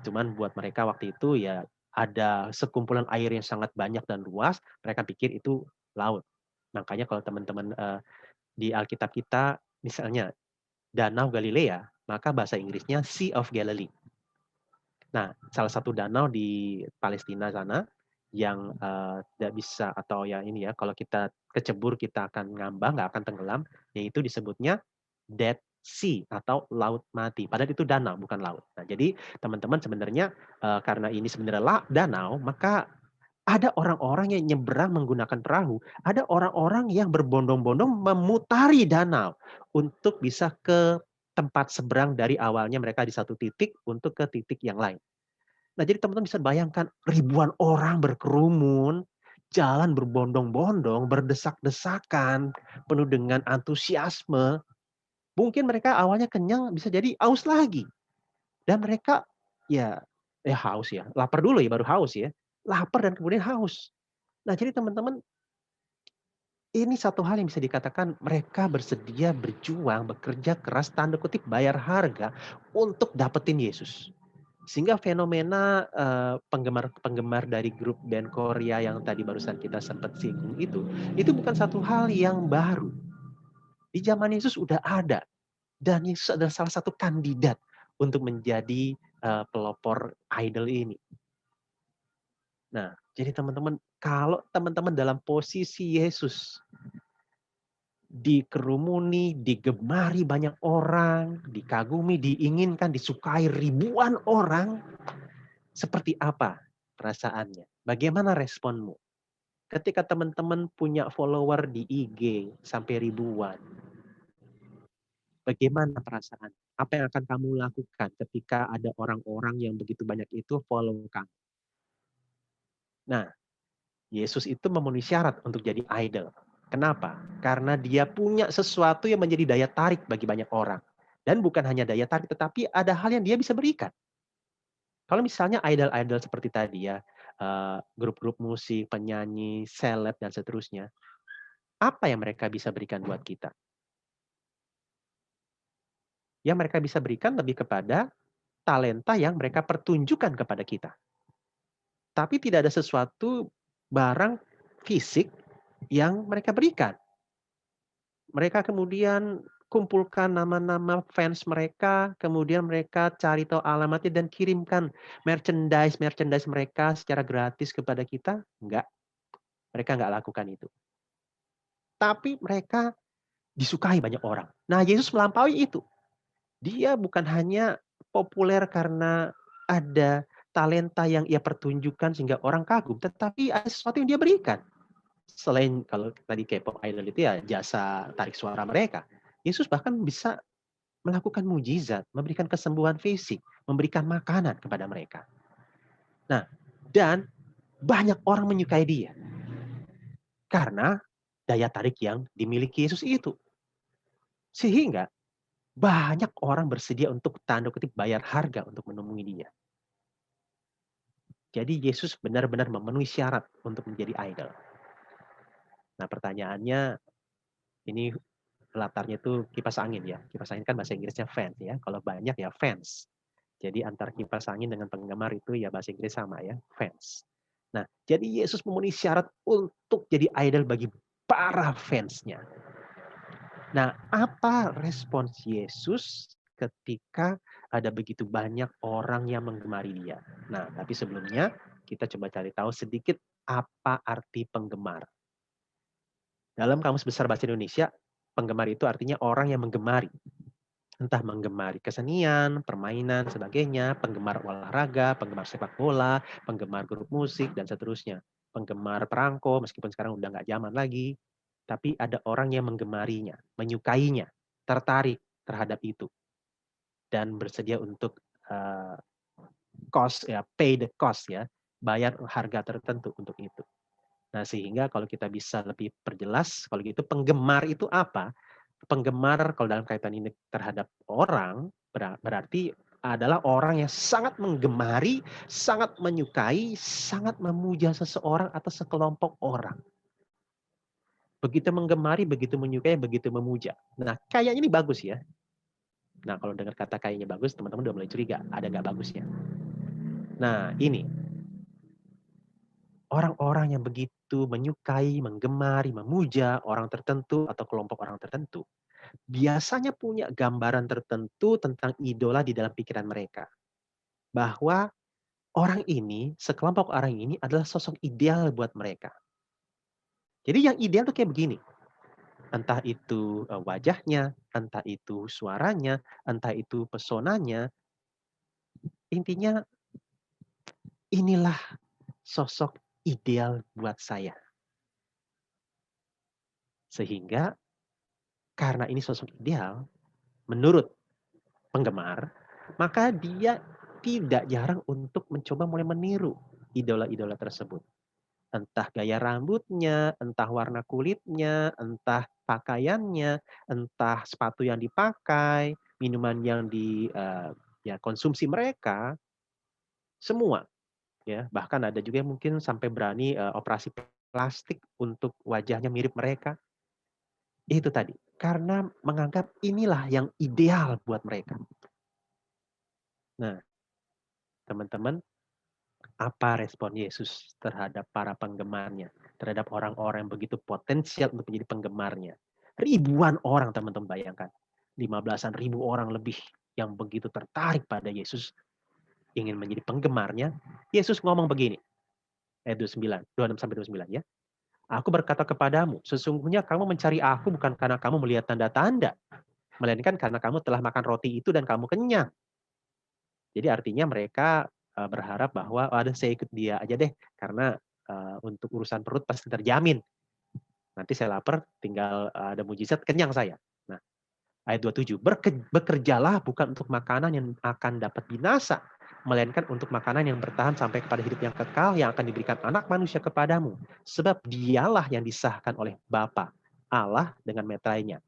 S2: Cuman buat mereka waktu itu ya ada sekumpulan air yang sangat banyak dan luas, mereka pikir itu laut. Makanya kalau teman-teman di Alkitab kita misalnya Danau Galilea, maka bahasa Inggrisnya Sea of Galilee. Nah, salah satu danau di Palestina sana yang tidak bisa atau ya ini ya, kalau kita kecebur kita akan ngambang, nggak akan tenggelam, yaitu disebutnya Dead Sea atau laut mati. Padahal itu danau bukan laut. Nah, jadi teman-teman sebenarnya karena ini sebenarnya danau, maka ada orang-orang yang nyebrang menggunakan perahu, ada orang-orang yang berbondong-bondong memutari danau untuk bisa ke tempat seberang dari awalnya mereka di satu titik untuk ke titik yang lain. Nah, jadi teman-teman bisa bayangkan ribuan orang berkerumun, jalan berbondong-bondong, berdesak-desakan, penuh dengan antusiasme. Mungkin mereka awalnya kenyang, bisa jadi haus lagi. Dan mereka ya haus ya, lapar dulu ya baru haus ya. Lapar dan kemudian haus. Nah, jadi teman-teman ini satu hal yang bisa dikatakan mereka bersedia berjuang, bekerja keras, tanda kutip bayar harga untuk dapetin Yesus. Sehingga fenomena penggemar-penggemar dari grup band Korea yang tadi barusan kita sempat singgung itu bukan satu hal yang baru. Di zaman Yesus udah ada. Dan Yesus adalah salah satu kandidat untuk menjadi pelopor idol ini. Nah, jadi teman-teman, kalau teman-teman dalam posisi Yesus, dikerumuni, digemari banyak orang, dikagumi, diinginkan, disukai ribuan orang, seperti apa perasaannya? Bagaimana responmu? Ketika teman-teman punya follower di IG sampai ribuan, bagaimana perasaan? Apa yang akan kamu lakukan ketika ada orang-orang yang begitu banyak itu follow kamu? Nah, Yesus itu memenuhi syarat untuk jadi idol. Kenapa? Karena dia punya sesuatu yang menjadi daya tarik bagi banyak orang. Dan bukan hanya daya tarik, tetapi ada hal yang dia bisa berikan. Kalau misalnya idol-idol seperti tadi ya, grup-grup musik, penyanyi, seleb, dan seterusnya. Apa yang mereka bisa berikan buat kita? Yang mereka bisa berikan lebih kepada talenta yang mereka pertunjukkan kepada kita. Tapi tidak ada sesuatu barang fisik yang mereka berikan. Mereka kemudian kumpulkan nama-nama fans mereka, kemudian mereka cari tahu alamatnya dan kirimkan merchandise mereka secara gratis kepada kita. Enggak, mereka enggak lakukan itu. Tapi mereka disukai banyak orang. Nah, Yesus melampaui itu. Dia bukan hanya populer karena ada talenta yang ia pertunjukkan sehingga orang kagum, tetapi ada sesuatu yang dia berikan. Selain kalau tadi K-pop idol itu ya jasa tarik suara mereka. Yesus bahkan bisa melakukan mujizat, memberikan kesembuhan fisik, memberikan makanan kepada mereka. Nah, dan banyak orang menyukai dia. Karena daya tarik yang dimiliki Yesus itu. Sehingga banyak orang bersedia untuk tanda kutip bayar harga untuk menemui dia. Jadi Yesus benar-benar memenuhi syarat untuk menjadi idol. Nah, pertanyaannya ini latarnya itu kipas angin ya. Kipas angin kan bahasa Inggrisnya fans ya. Kalau banyak ya fans. Jadi antara kipas angin dengan penggemar itu ya bahasa Inggris sama ya, fans. Nah, jadi Yesus memenuhi syarat untuk jadi idol bagi para fansnya. Nah, apa respons Yesus ketika ada begitu banyak orang yang menggemari dia? Nah, tapi sebelumnya kita coba cari tahu sedikit apa arti penggemar. Dalam Kamus Besar Bahasa Indonesia, penggemar itu artinya orang yang menggemari. Entah menggemari kesenian, permainan, sebagainya, penggemar olahraga, penggemar sepak bola, penggemar grup musik, dan seterusnya. Penggemar perangko, meskipun sekarang udah nggak zaman lagi. Tapi ada orang yang menggemarinya, menyukainya, tertarik terhadap itu. Dan bersedia untuk cost ya, pay the cost ya, bayar harga tertentu untuk itu. Nah, sehingga kalau kita bisa lebih perjelas, kalau gitu penggemar itu apa? Penggemar kalau dalam kaitan ini terhadap orang, berarti adalah orang yang sangat menggemari, sangat menyukai, sangat memuja seseorang atau sekelompok orang. Begitu menggemari, begitu menyukai, begitu memuja. Nah, kayaknya ini bagus ya. Nah, kalau dengar kata kayaknya bagus, teman-teman udah mulai curiga, ada nggak bagusnya. Nah, ini. Orang-orang yang begitu menyukai, menggemari, memuja orang tertentu atau kelompok orang tertentu, biasanya punya gambaran tertentu tentang idola di dalam pikiran mereka. Bahwa orang ini, sekelompok orang ini adalah sosok ideal buat mereka. Jadi yang ideal tuh kayak begini. Entah itu wajahnya, entah itu suaranya, entah itu pesonanya. Intinya inilah sosok ideal buat saya. Sehingga karena ini sosok ideal, menurut penggemar, maka dia tidak jarang untuk mencoba mulai meniru idola-idola tersebut. Entah gaya rambutnya, entah warna kulitnya, entah pakaiannya, entah sepatu yang dipakai, minuman yang konsumsi mereka, semua. Ya, bahkan ada juga yang mungkin sampai berani operasi plastik untuk wajahnya mirip mereka. Itu tadi, karena menganggap inilah yang ideal buat mereka. Nah, teman-teman, apa respon Yesus terhadap para penggemarnya, terhadap orang-orang yang begitu potensial untuk menjadi penggemarnya? Ribuan orang, teman-teman bayangkan. 15.000 orang lebih yang begitu tertarik pada Yesus, ingin menjadi penggemarnya. Yesus ngomong begini, ayat 29, 26-29 ya. Aku berkata kepadamu, sesungguhnya kamu mencari aku bukan karena kamu melihat tanda-tanda, melainkan karena kamu telah makan roti itu dan kamu kenyang. Jadi artinya mereka berharap bahwa saya ikut dia aja deh, karena untuk urusan perut pasti terjamin. Nanti saya lapar, tinggal ada mujizat, kenyang saya. Nah, ayat 27, bekerjalah bukan untuk makanan yang akan dapat binasa, melainkan untuk makanan yang bertahan sampai kepada hidup yang kekal yang akan diberikan anak manusia kepadamu. Sebab dialah yang disahkan oleh Bapa, Allah dengan meterainya.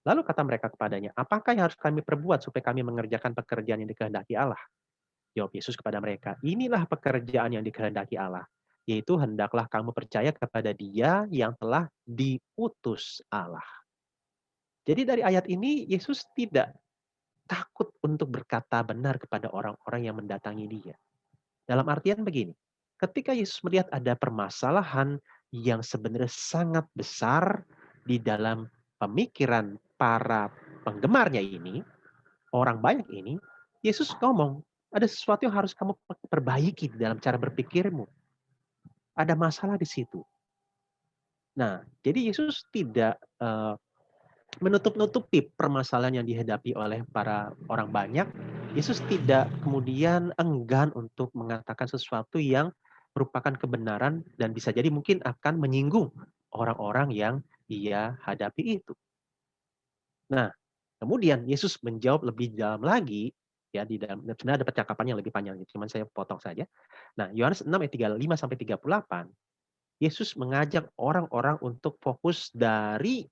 S2: Lalu kata mereka kepadanya, apakah yang harus kami perbuat supaya kami mengerjakan pekerjaan yang dikehendaki Allah? Jawab Yesus kepada mereka, inilah pekerjaan yang dikehendaki Allah, yaitu hendaklah kamu percaya kepada Dia yang telah diutus Allah. Jadi dari ayat ini Yesus tidak takut untuk berkata benar kepada orang-orang yang mendatangi Dia. Dalam artian begini, ketika Yesus melihat ada permasalahan yang sebenarnya sangat besar di dalam pemikiran para penggemarnya ini, orang banyak ini, Yesus ngomong, ada sesuatu yang harus kamu perbaiki di dalam cara berpikirmu. Ada masalah di situ. Nah, jadi Yesus tidak menutup-nutupi permasalahan yang dihadapi oleh para orang banyak. Yesus tidak kemudian enggan untuk mengatakan sesuatu yang merupakan kebenaran dan bisa jadi mungkin akan menyinggung orang-orang yang Dia hadapi itu. Nah, kemudian Yesus menjawab lebih dalam lagi, ya di dalam sebenarnya ada percakapan yang lebih panjang, cuman saya potong saja. Nah, Yohanes 6 ayat 35 sampai 38, Yesus mengajak orang-orang untuk fokus dari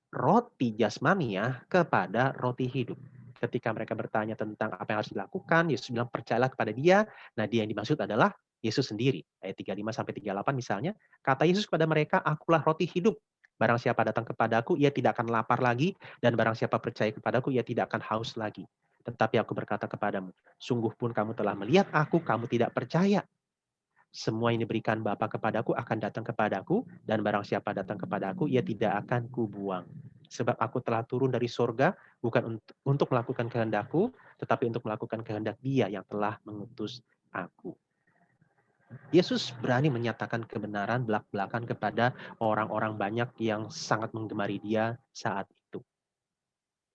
S2: roti jasmania kepada roti hidup. Ketika mereka bertanya tentang apa yang harus dilakukan, Yesus bilang percayalah kepada Dia. Nah, Dia yang dimaksud adalah Yesus sendiri. Ayat 35 sampai 38 misalnya, kata Yesus kepada mereka, "Akulah roti hidup. Barang siapa datang kepadaku, ia tidak akan lapar lagi, dan barang siapa percaya kepadaku, ia tidak akan haus lagi. Tetapi aku berkata kepadamu, sungguh pun kamu telah melihat aku, kamu tidak percaya. Semua yang diberikan Bapa kepadaku akan datang kepadaku, dan barang siapa datang kepadaku, ia tidak akan kubuang. Sebab aku telah turun dari sorga, bukan untuk melakukan kehendakku, tetapi untuk melakukan kehendak Dia yang telah mengutus aku." Yesus berani menyatakan kebenaran belak-belakan kepada orang-orang banyak yang sangat menggemari Dia saat itu.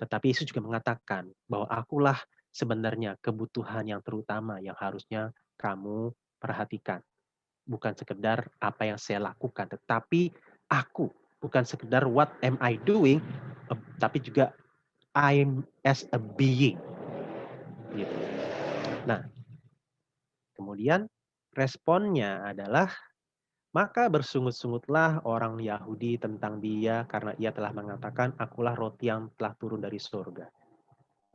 S2: Tetapi Yesus juga mengatakan bahwa akulah sebenarnya kebutuhan yang terutama yang harusnya kamu perhatikan. Bukan sekedar apa yang saya lakukan, tetapi aku. Bukan sekedar what am I doing, tapi juga I'm as a being. Gitu. Nah, kemudian responnya adalah, maka bersungut-sungutlah orang Yahudi tentang Dia karena Ia telah mengatakan, akulah roti yang telah turun dari surga.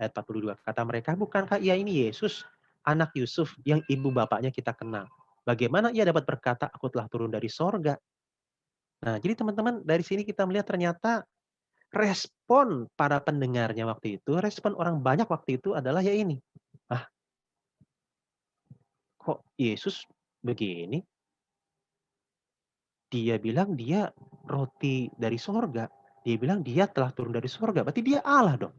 S2: Ayat 42, kata mereka, bukankah Ia ini Yesus, anak Yusuf yang ibu bapaknya kita kenal? Bagaimana Ia dapat berkata, aku telah turun dari sorga? Nah, jadi teman-teman, dari sini kita melihat ternyata respon para pendengarnya waktu itu, respon orang banyak waktu itu adalah ya ini. Ah, kok Yesus begini? Dia bilang dia roti dari sorga. Dia bilang dia telah turun dari sorga. Berarti dia Allah dong.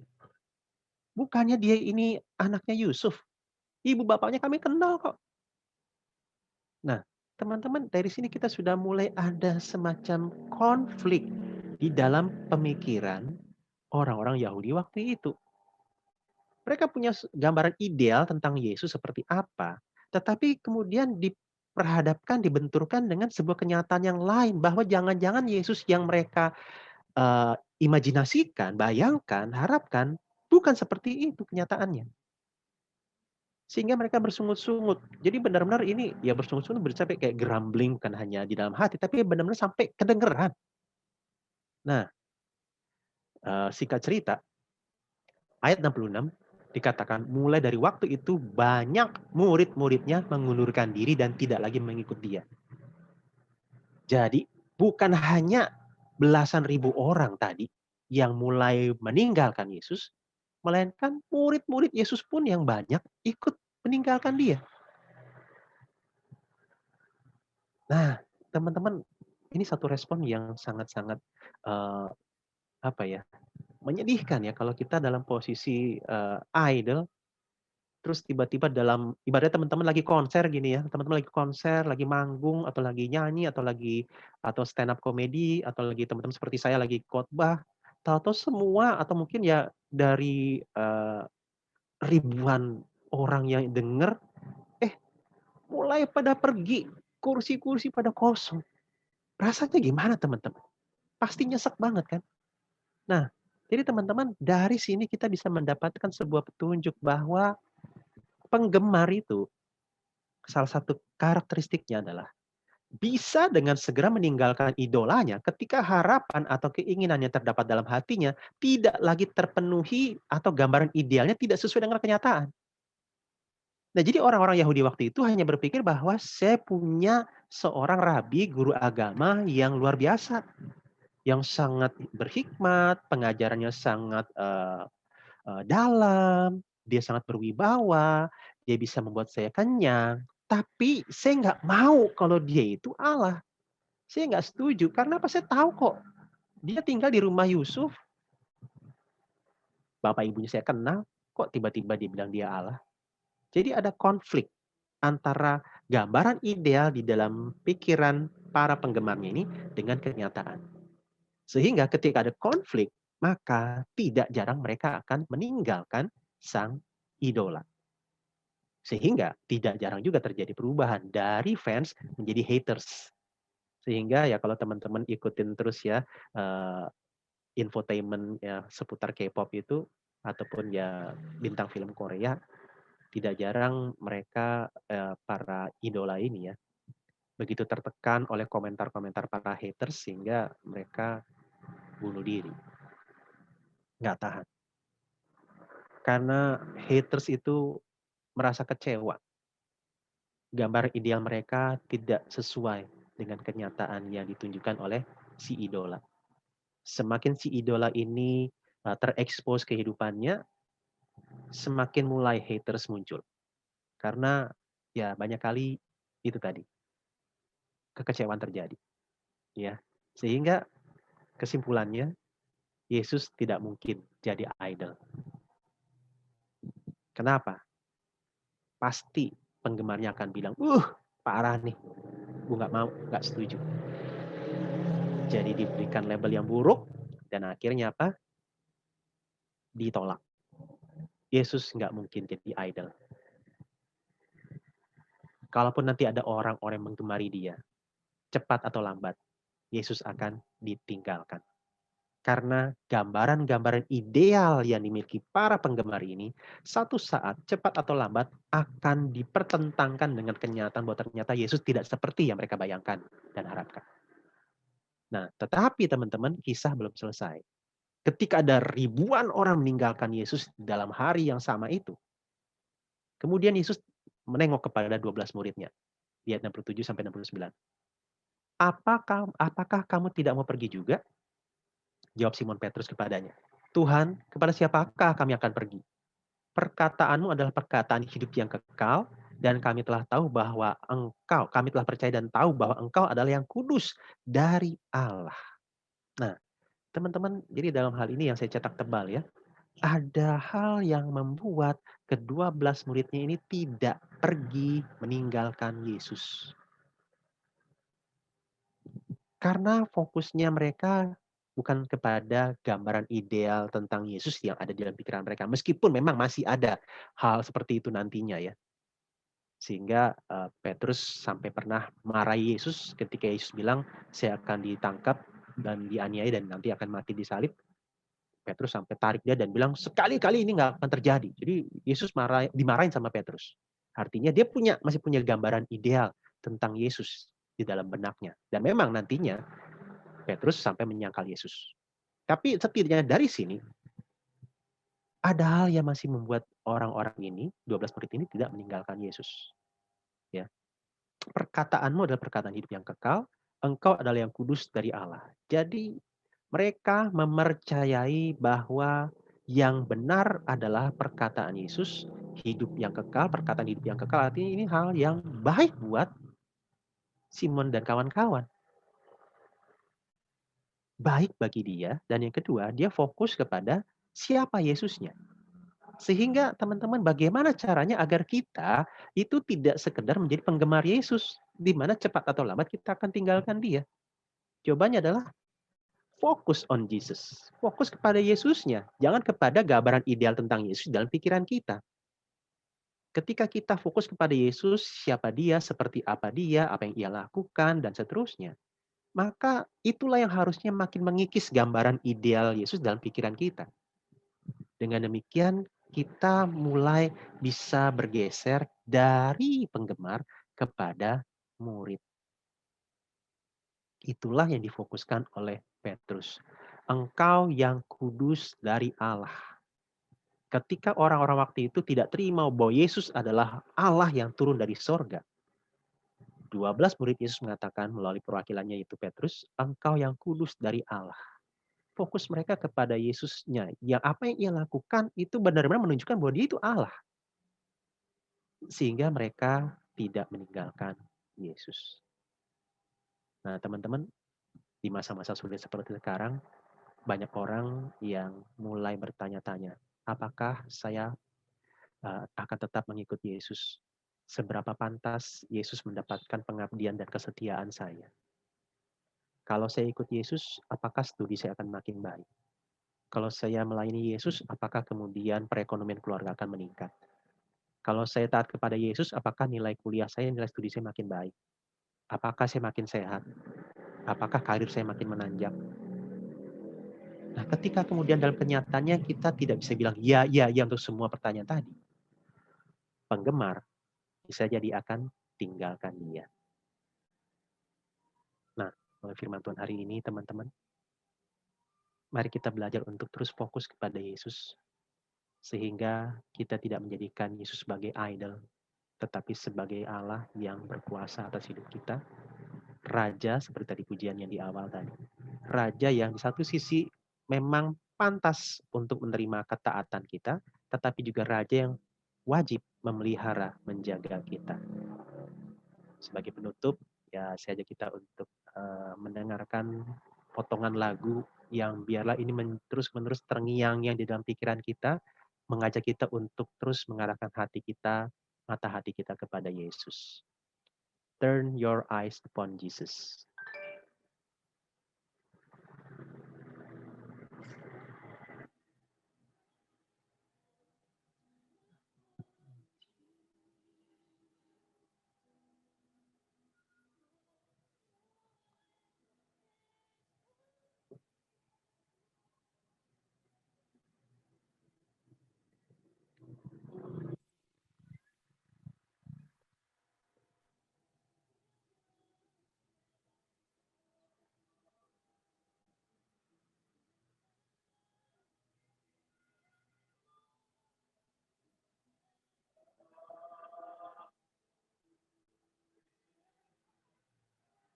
S2: Bukannya dia ini anaknya Yusuf. Ibu bapaknya kami kenal kok. Nah, teman-teman, dari sini kita sudah mulai ada semacam konflik di dalam pemikiran orang-orang Yahudi waktu itu. Mereka punya gambaran ideal tentang Yesus seperti apa, tetapi kemudian diperhadapkan, dibenturkan dengan sebuah kenyataan yang lain, bahwa jangan-jangan Yesus yang mereka imajinasikan, bayangkan, harapkan, bukan seperti itu kenyataannya. Sehingga mereka bersungut-sungut. Jadi benar-benar ini ya bersungut-sungut sampai kayak grumbling, bukan hanya di dalam hati, tapi benar-benar sampai kedengeran. Nah, singkat cerita, ayat 66 dikatakan, mulai dari waktu itu banyak murid-muridnya mengundurkan diri dan tidak lagi mengikut Dia. Jadi bukan hanya belasan ribu orang tadi yang mulai meninggalkan Yesus, melainkan murid-murid Yesus pun yang banyak ikut meninggalkan Dia. Nah, teman-teman, ini satu respon yang sangat-sangat menyedihkan ya kalau kita dalam posisi idol, terus tiba-tiba dalam ibaratnya teman-teman lagi konser gini ya, teman-teman lagi konser, lagi manggung atau lagi nyanyi atau stand up comedy atau lagi teman-teman seperti saya lagi khotbah, tahu-tahu semua atau mungkin ya dari ribuan orang yang denger, mulai pada pergi, kursi-kursi pada kosong. Rasanya gimana teman-teman? Pasti nyesek banget kan? Nah, jadi teman-teman, dari sini kita bisa mendapatkan sebuah petunjuk bahwa penggemar itu, salah satu karakteristiknya adalah bisa dengan segera meninggalkan idolanya ketika harapan atau keinginan yang terdapat dalam hatinya tidak lagi terpenuhi atau gambaran idealnya tidak sesuai dengan kenyataan. Nah, jadi orang-orang Yahudi waktu itu hanya berpikir bahwa saya punya seorang rabi, guru agama yang luar biasa, yang sangat berhikmat, pengajarannya sangat dalam, dia sangat berwibawa, dia bisa membuat saya kenyang. Tapi saya nggak mau kalau dia itu Allah. Saya nggak setuju. Karena apa? Saya tahu kok. Dia tinggal di rumah Yusuf. Bapak ibunya saya kenal. Kok tiba-tiba dia bilang dia Allah? Jadi ada konflik antara gambaran ideal di dalam pikiran para penggemarnya ini dengan kenyataan. Sehingga ketika ada konflik, maka tidak jarang mereka akan meninggalkan sang idola. Sehingga tidak jarang juga terjadi perubahan dari fans menjadi haters. Sehingga ya kalau teman-teman ikutin terus ya infotainment ya seputar K-pop itu ataupun ya bintang film Korea, tidak jarang mereka para idola ini ya begitu tertekan oleh komentar-komentar para haters sehingga mereka bunuh diri. Nggak tahan. Karena haters itu merasa kecewa. Gambar ideal mereka tidak sesuai dengan kenyataan yang ditunjukkan oleh si idola. Semakin si idola ini terekspos kehidupannya, semakin mulai haters muncul. Karena ya banyak kali itu tadi, kekecewaan terjadi. Ya, sehingga kesimpulannya, Yesus tidak mungkin jadi idol. Kenapa? Pasti penggemarnya akan bilang, parah nih, gue nggak mau, nggak setuju. Jadi diberikan label yang buruk, dan akhirnya apa? Ditolak. Yesus nggak mungkin jadi idol. Kalaupun nanti ada orang-orang yang menggemari dia, cepat atau lambat, Yesus akan ditinggalkan. Karena gambaran-gambaran ideal yang dimiliki para penggemar ini, satu saat cepat atau lambat akan dipertentangkan dengan kenyataan bahwa ternyata Yesus tidak seperti yang mereka bayangkan dan harapkan. Nah, tetapi teman-teman, kisah belum selesai. Ketika ada ribuan orang meninggalkan Yesus dalam hari yang sama itu, kemudian Yesus menengok kepada 12 muridnya. Di ayat 67-69. Apakah kamu tidak mau pergi juga? Jawab Simon Petrus kepadanya. Tuhan, kepada siapakah kami akan pergi? Perkataanmu adalah perkataan hidup yang kekal, dan kami telah tahu bahwa kami telah percaya dan tahu bahwa Engkau adalah yang kudus dari Allah. Nah, teman-teman, jadi dalam hal ini yang saya cetak tebal ya, ada hal yang membuat ke-12 muridnya ini tidak pergi meninggalkan Yesus. Karena fokusnya mereka bukan kepada gambaran ideal tentang Yesus yang ada di dalam pikiran mereka. Meskipun memang masih ada hal seperti itu nantinya ya. Sehingga Petrus sampai pernah marahi Yesus ketika Yesus bilang, saya akan ditangkap dan dianiaya dan nanti akan mati disalib. Petrus sampai tarik dia dan bilang, sekali-kali ini nggak akan terjadi. Jadi Yesus dimarahin sama Petrus. Artinya dia masih punya gambaran ideal tentang Yesus di dalam benaknya. Dan memang nantinya Petrus sampai menyangkal Yesus. Tapi setidaknya dari sini, ada hal yang masih membuat orang-orang ini, 12 murid ini tidak meninggalkan Yesus. Ya. Perkataanmu adalah perkataan hidup yang kekal, engkau adalah yang kudus dari Allah. Jadi mereka mempercayai bahwa yang benar adalah perkataan Yesus, hidup yang kekal, perkataan hidup yang kekal. Artinya ini hal yang baik buat Simon dan kawan-kawan. Baik bagi dia, dan yang kedua, dia fokus kepada siapa Yesusnya. Sehingga teman-teman bagaimana caranya agar kita itu tidak sekedar menjadi penggemar Yesus, di mana cepat atau lambat kita akan tinggalkan dia. Jawabannya adalah fokus on Jesus. Fokus kepada Yesusnya. Jangan kepada gambaran ideal tentang Yesus dalam pikiran kita. Ketika kita fokus kepada Yesus, siapa dia, seperti apa dia, apa yang ia lakukan, dan seterusnya, maka itulah yang harusnya makin mengikis gambaran ideal Yesus dalam pikiran kita. Dengan demikian, kita mulai bisa bergeser dari penggemar kepada murid. Itulah yang difokuskan oleh Petrus. Engkau yang kudus dari Allah. Ketika orang-orang waktu itu tidak terima bahwa Yesus adalah Allah yang turun dari sorga, 12 murid Yesus mengatakan melalui perwakilannya yaitu Petrus, engkau yang kudus dari Allah. Fokus mereka kepada Yesusnya. Yang apa yang ia lakukan itu benar-benar menunjukkan bahwa dia itu Allah. Sehingga mereka tidak meninggalkan Yesus. Nah teman-teman, di masa-masa sulit seperti sekarang, banyak orang yang mulai bertanya-tanya, apakah saya akan tetap mengikuti Yesus? Seberapa pantas Yesus mendapatkan pengabdian dan kesetiaan saya? Kalau saya ikut Yesus, apakah studi saya akan makin baik? Kalau saya melayani Yesus, apakah kemudian perekonomian keluarga akan meningkat? Kalau saya taat kepada Yesus, apakah nilai kuliah saya, nilai studi saya makin baik? Apakah saya makin sehat? Apakah karir saya makin menanjak? Nah, ketika kemudian dalam kenyataannya kita tidak bisa bilang ya untuk semua pertanyaan tadi, penggemar bisa jadi akan tinggalkan dia. Nah, oleh firman Tuhan hari ini, teman-teman, mari kita belajar untuk terus fokus kepada Yesus, sehingga kita tidak menjadikan Yesus sebagai idol, tetapi sebagai Allah yang berkuasa atas hidup kita. Raja, seperti tadi pujian yang di awal tadi. Raja yang di satu sisi memang pantas untuk menerima ketaatan kita, tetapi juga Raja yang wajib memelihara, menjaga kita. Sebagai penutup, ya saya ajak kita untuk mendengarkan potongan lagu yang biarlah ini terus-menerus terngiang-ngiang di dalam pikiran kita, mengajak kita untuk terus mengarahkan hati kita, mata hati kita kepada Yesus. Turn your eyes upon Jesus.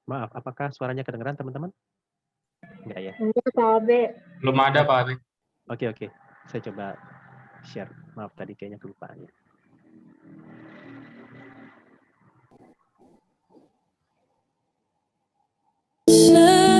S2: Maaf, apakah suaranya kedengeran teman-teman? Enggak ya?
S7: Enggak, Pak Abe.
S8: Belum ada, Pak Abe.
S2: Oke. Saya coba share. Maaf, tadi kayaknya kelupaan ya.
S5: In the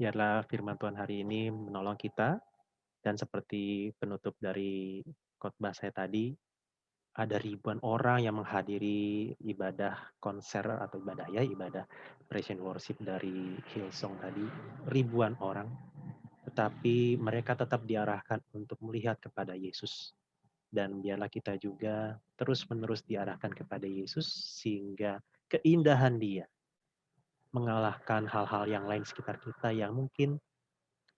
S2: Biarlah firman Tuhan hari ini menolong kita, dan seperti penutup dari khotbah saya tadi, ada ribuan orang yang menghadiri ibadah konser atau ibadah praise and worship dari Hillsong tadi, ribuan orang, tetapi mereka tetap diarahkan untuk melihat kepada Yesus. Dan biarlah kita juga terus-menerus diarahkan kepada Yesus sehingga keindahan Dia mengalahkan hal-hal yang lain sekitar kita yang mungkin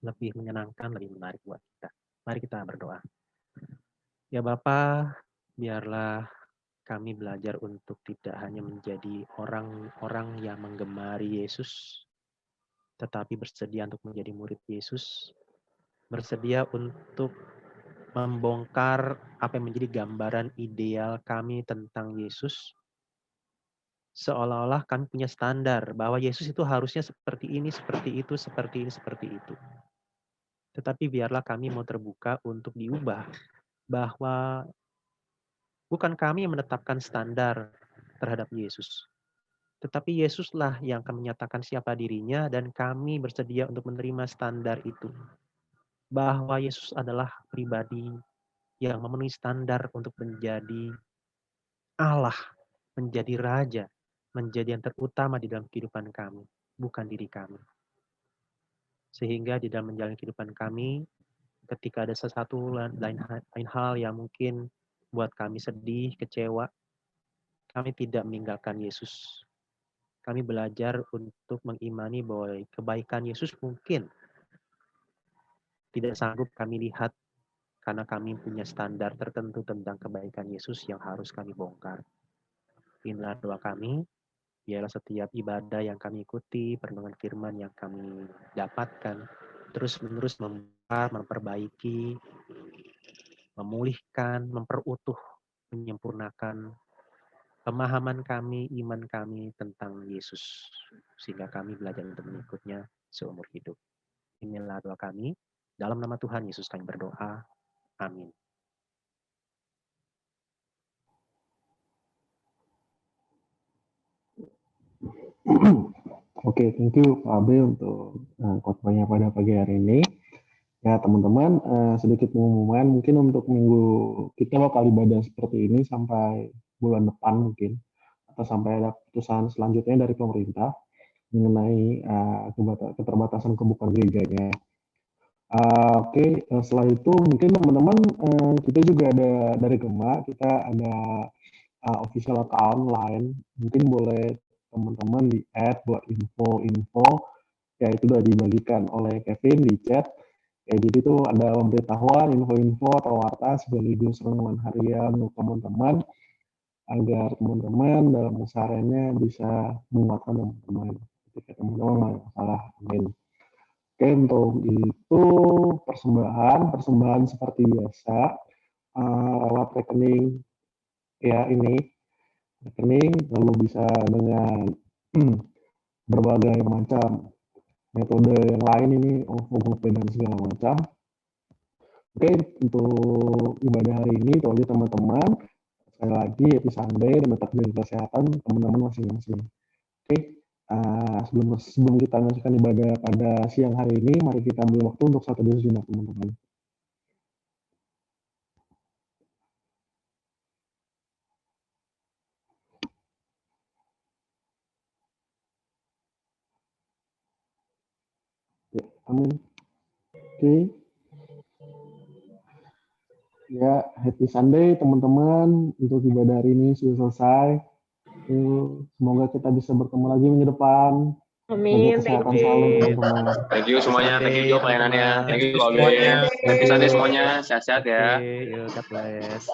S2: lebih menyenangkan, lebih menarik buat kita. Mari kita berdoa. Ya Bapa, biarlah kami belajar untuk tidak hanya menjadi orang-orang yang menggemari Yesus, tetapi bersedia untuk menjadi murid Yesus, bersedia untuk membongkar apa yang menjadi gambaran ideal kami tentang Yesus, seolah-olah kami punya standar bahwa Yesus itu harusnya seperti ini, seperti itu, seperti ini, seperti itu. Tetapi biarlah kami mau terbuka untuk diubah, bahwa bukan kami yang menetapkan standar terhadap Yesus, tetapi Yesuslah yang akan menyatakan siapa dirinya, dan kami bersedia untuk menerima standar itu. Bahwa Yesus adalah pribadi yang memenuhi standar untuk menjadi Allah, menjadi Raja, menjadi yang terutama di dalam kehidupan kami, bukan diri kami. Sehingga di dalam menjalani kehidupan kami, ketika ada sesuatu lain hal yang mungkin buat kami sedih, kecewa, kami tidak meninggalkan Yesus. Kami belajar untuk mengimani bahwa kebaikan Yesus mungkin tidak sanggup kami lihat karena kami punya standar tertentu tentang kebaikan Yesus yang harus kami bongkar. Inilah doa kami. Biarlah setiap ibadah yang kami ikuti, perenungan firman yang kami dapatkan, terus-menerus membongkar, memperbaiki, memulihkan, memperutuh, menyempurnakan pemahaman kami, iman kami tentang Yesus. Sehingga kami belajar untuk mengikutnya seumur hidup. Inilah doa kami. Dalam nama Tuhan Yesus kami berdoa. Amin.
S1: Oke, thank you Pak Abe untuk khotbahnya pada pagi hari ini. Ya teman-teman, sedikit pengumuman mungkin untuk minggu kita bakal ibadah seperti ini sampai bulan depan mungkin, atau sampai ada keputusan selanjutnya dari pemerintah mengenai keterbatasan kebukaan gerejanya. Oke, setelah itu mungkin teman-teman kita juga ada dari Gema, kita ada official account lain, mungkin boleh teman-teman di add buat info-info, ya itu sudah dibagikan oleh Kevin di chat. Ya, jadi itu ada pemberitahuan, info-info atau warta sekaligus renungan harian untuk teman-teman agar teman-teman dalam kesehariannya bisa menguatkan teman-teman ketika teman-teman masalah. Amin. Oke, untuk itu persembahan seperti biasa lewat rekening ya ini rekening, lalu bisa dengan berbagai macam metode yang lain ini, OVO dan segala macam. Oke, untuk ibadah hari ini itu aja teman-teman. Sekali lagi happy Sunday dan tetap jaga kesehatan teman-teman masing-masing. Oke, sebelum kita melanjutkan ibadah pada siang hari ini, mari kita ambil waktu untuk satu doa sejenak teman-teman. Ya, amin. Oke. Ya, happy Sunday teman-teman. Untuk ibadah hari ini sudah selesai. Semoga kita bisa bertemu lagi minggu depan.
S7: Amin.
S1: Kesehatan selalu teman-teman.
S3: Thank you semuanya, thank you Jo pelayanannya, thank you Pak Abe. Happy Sunday semuanya, sehat-sehat ya.
S2: God bless.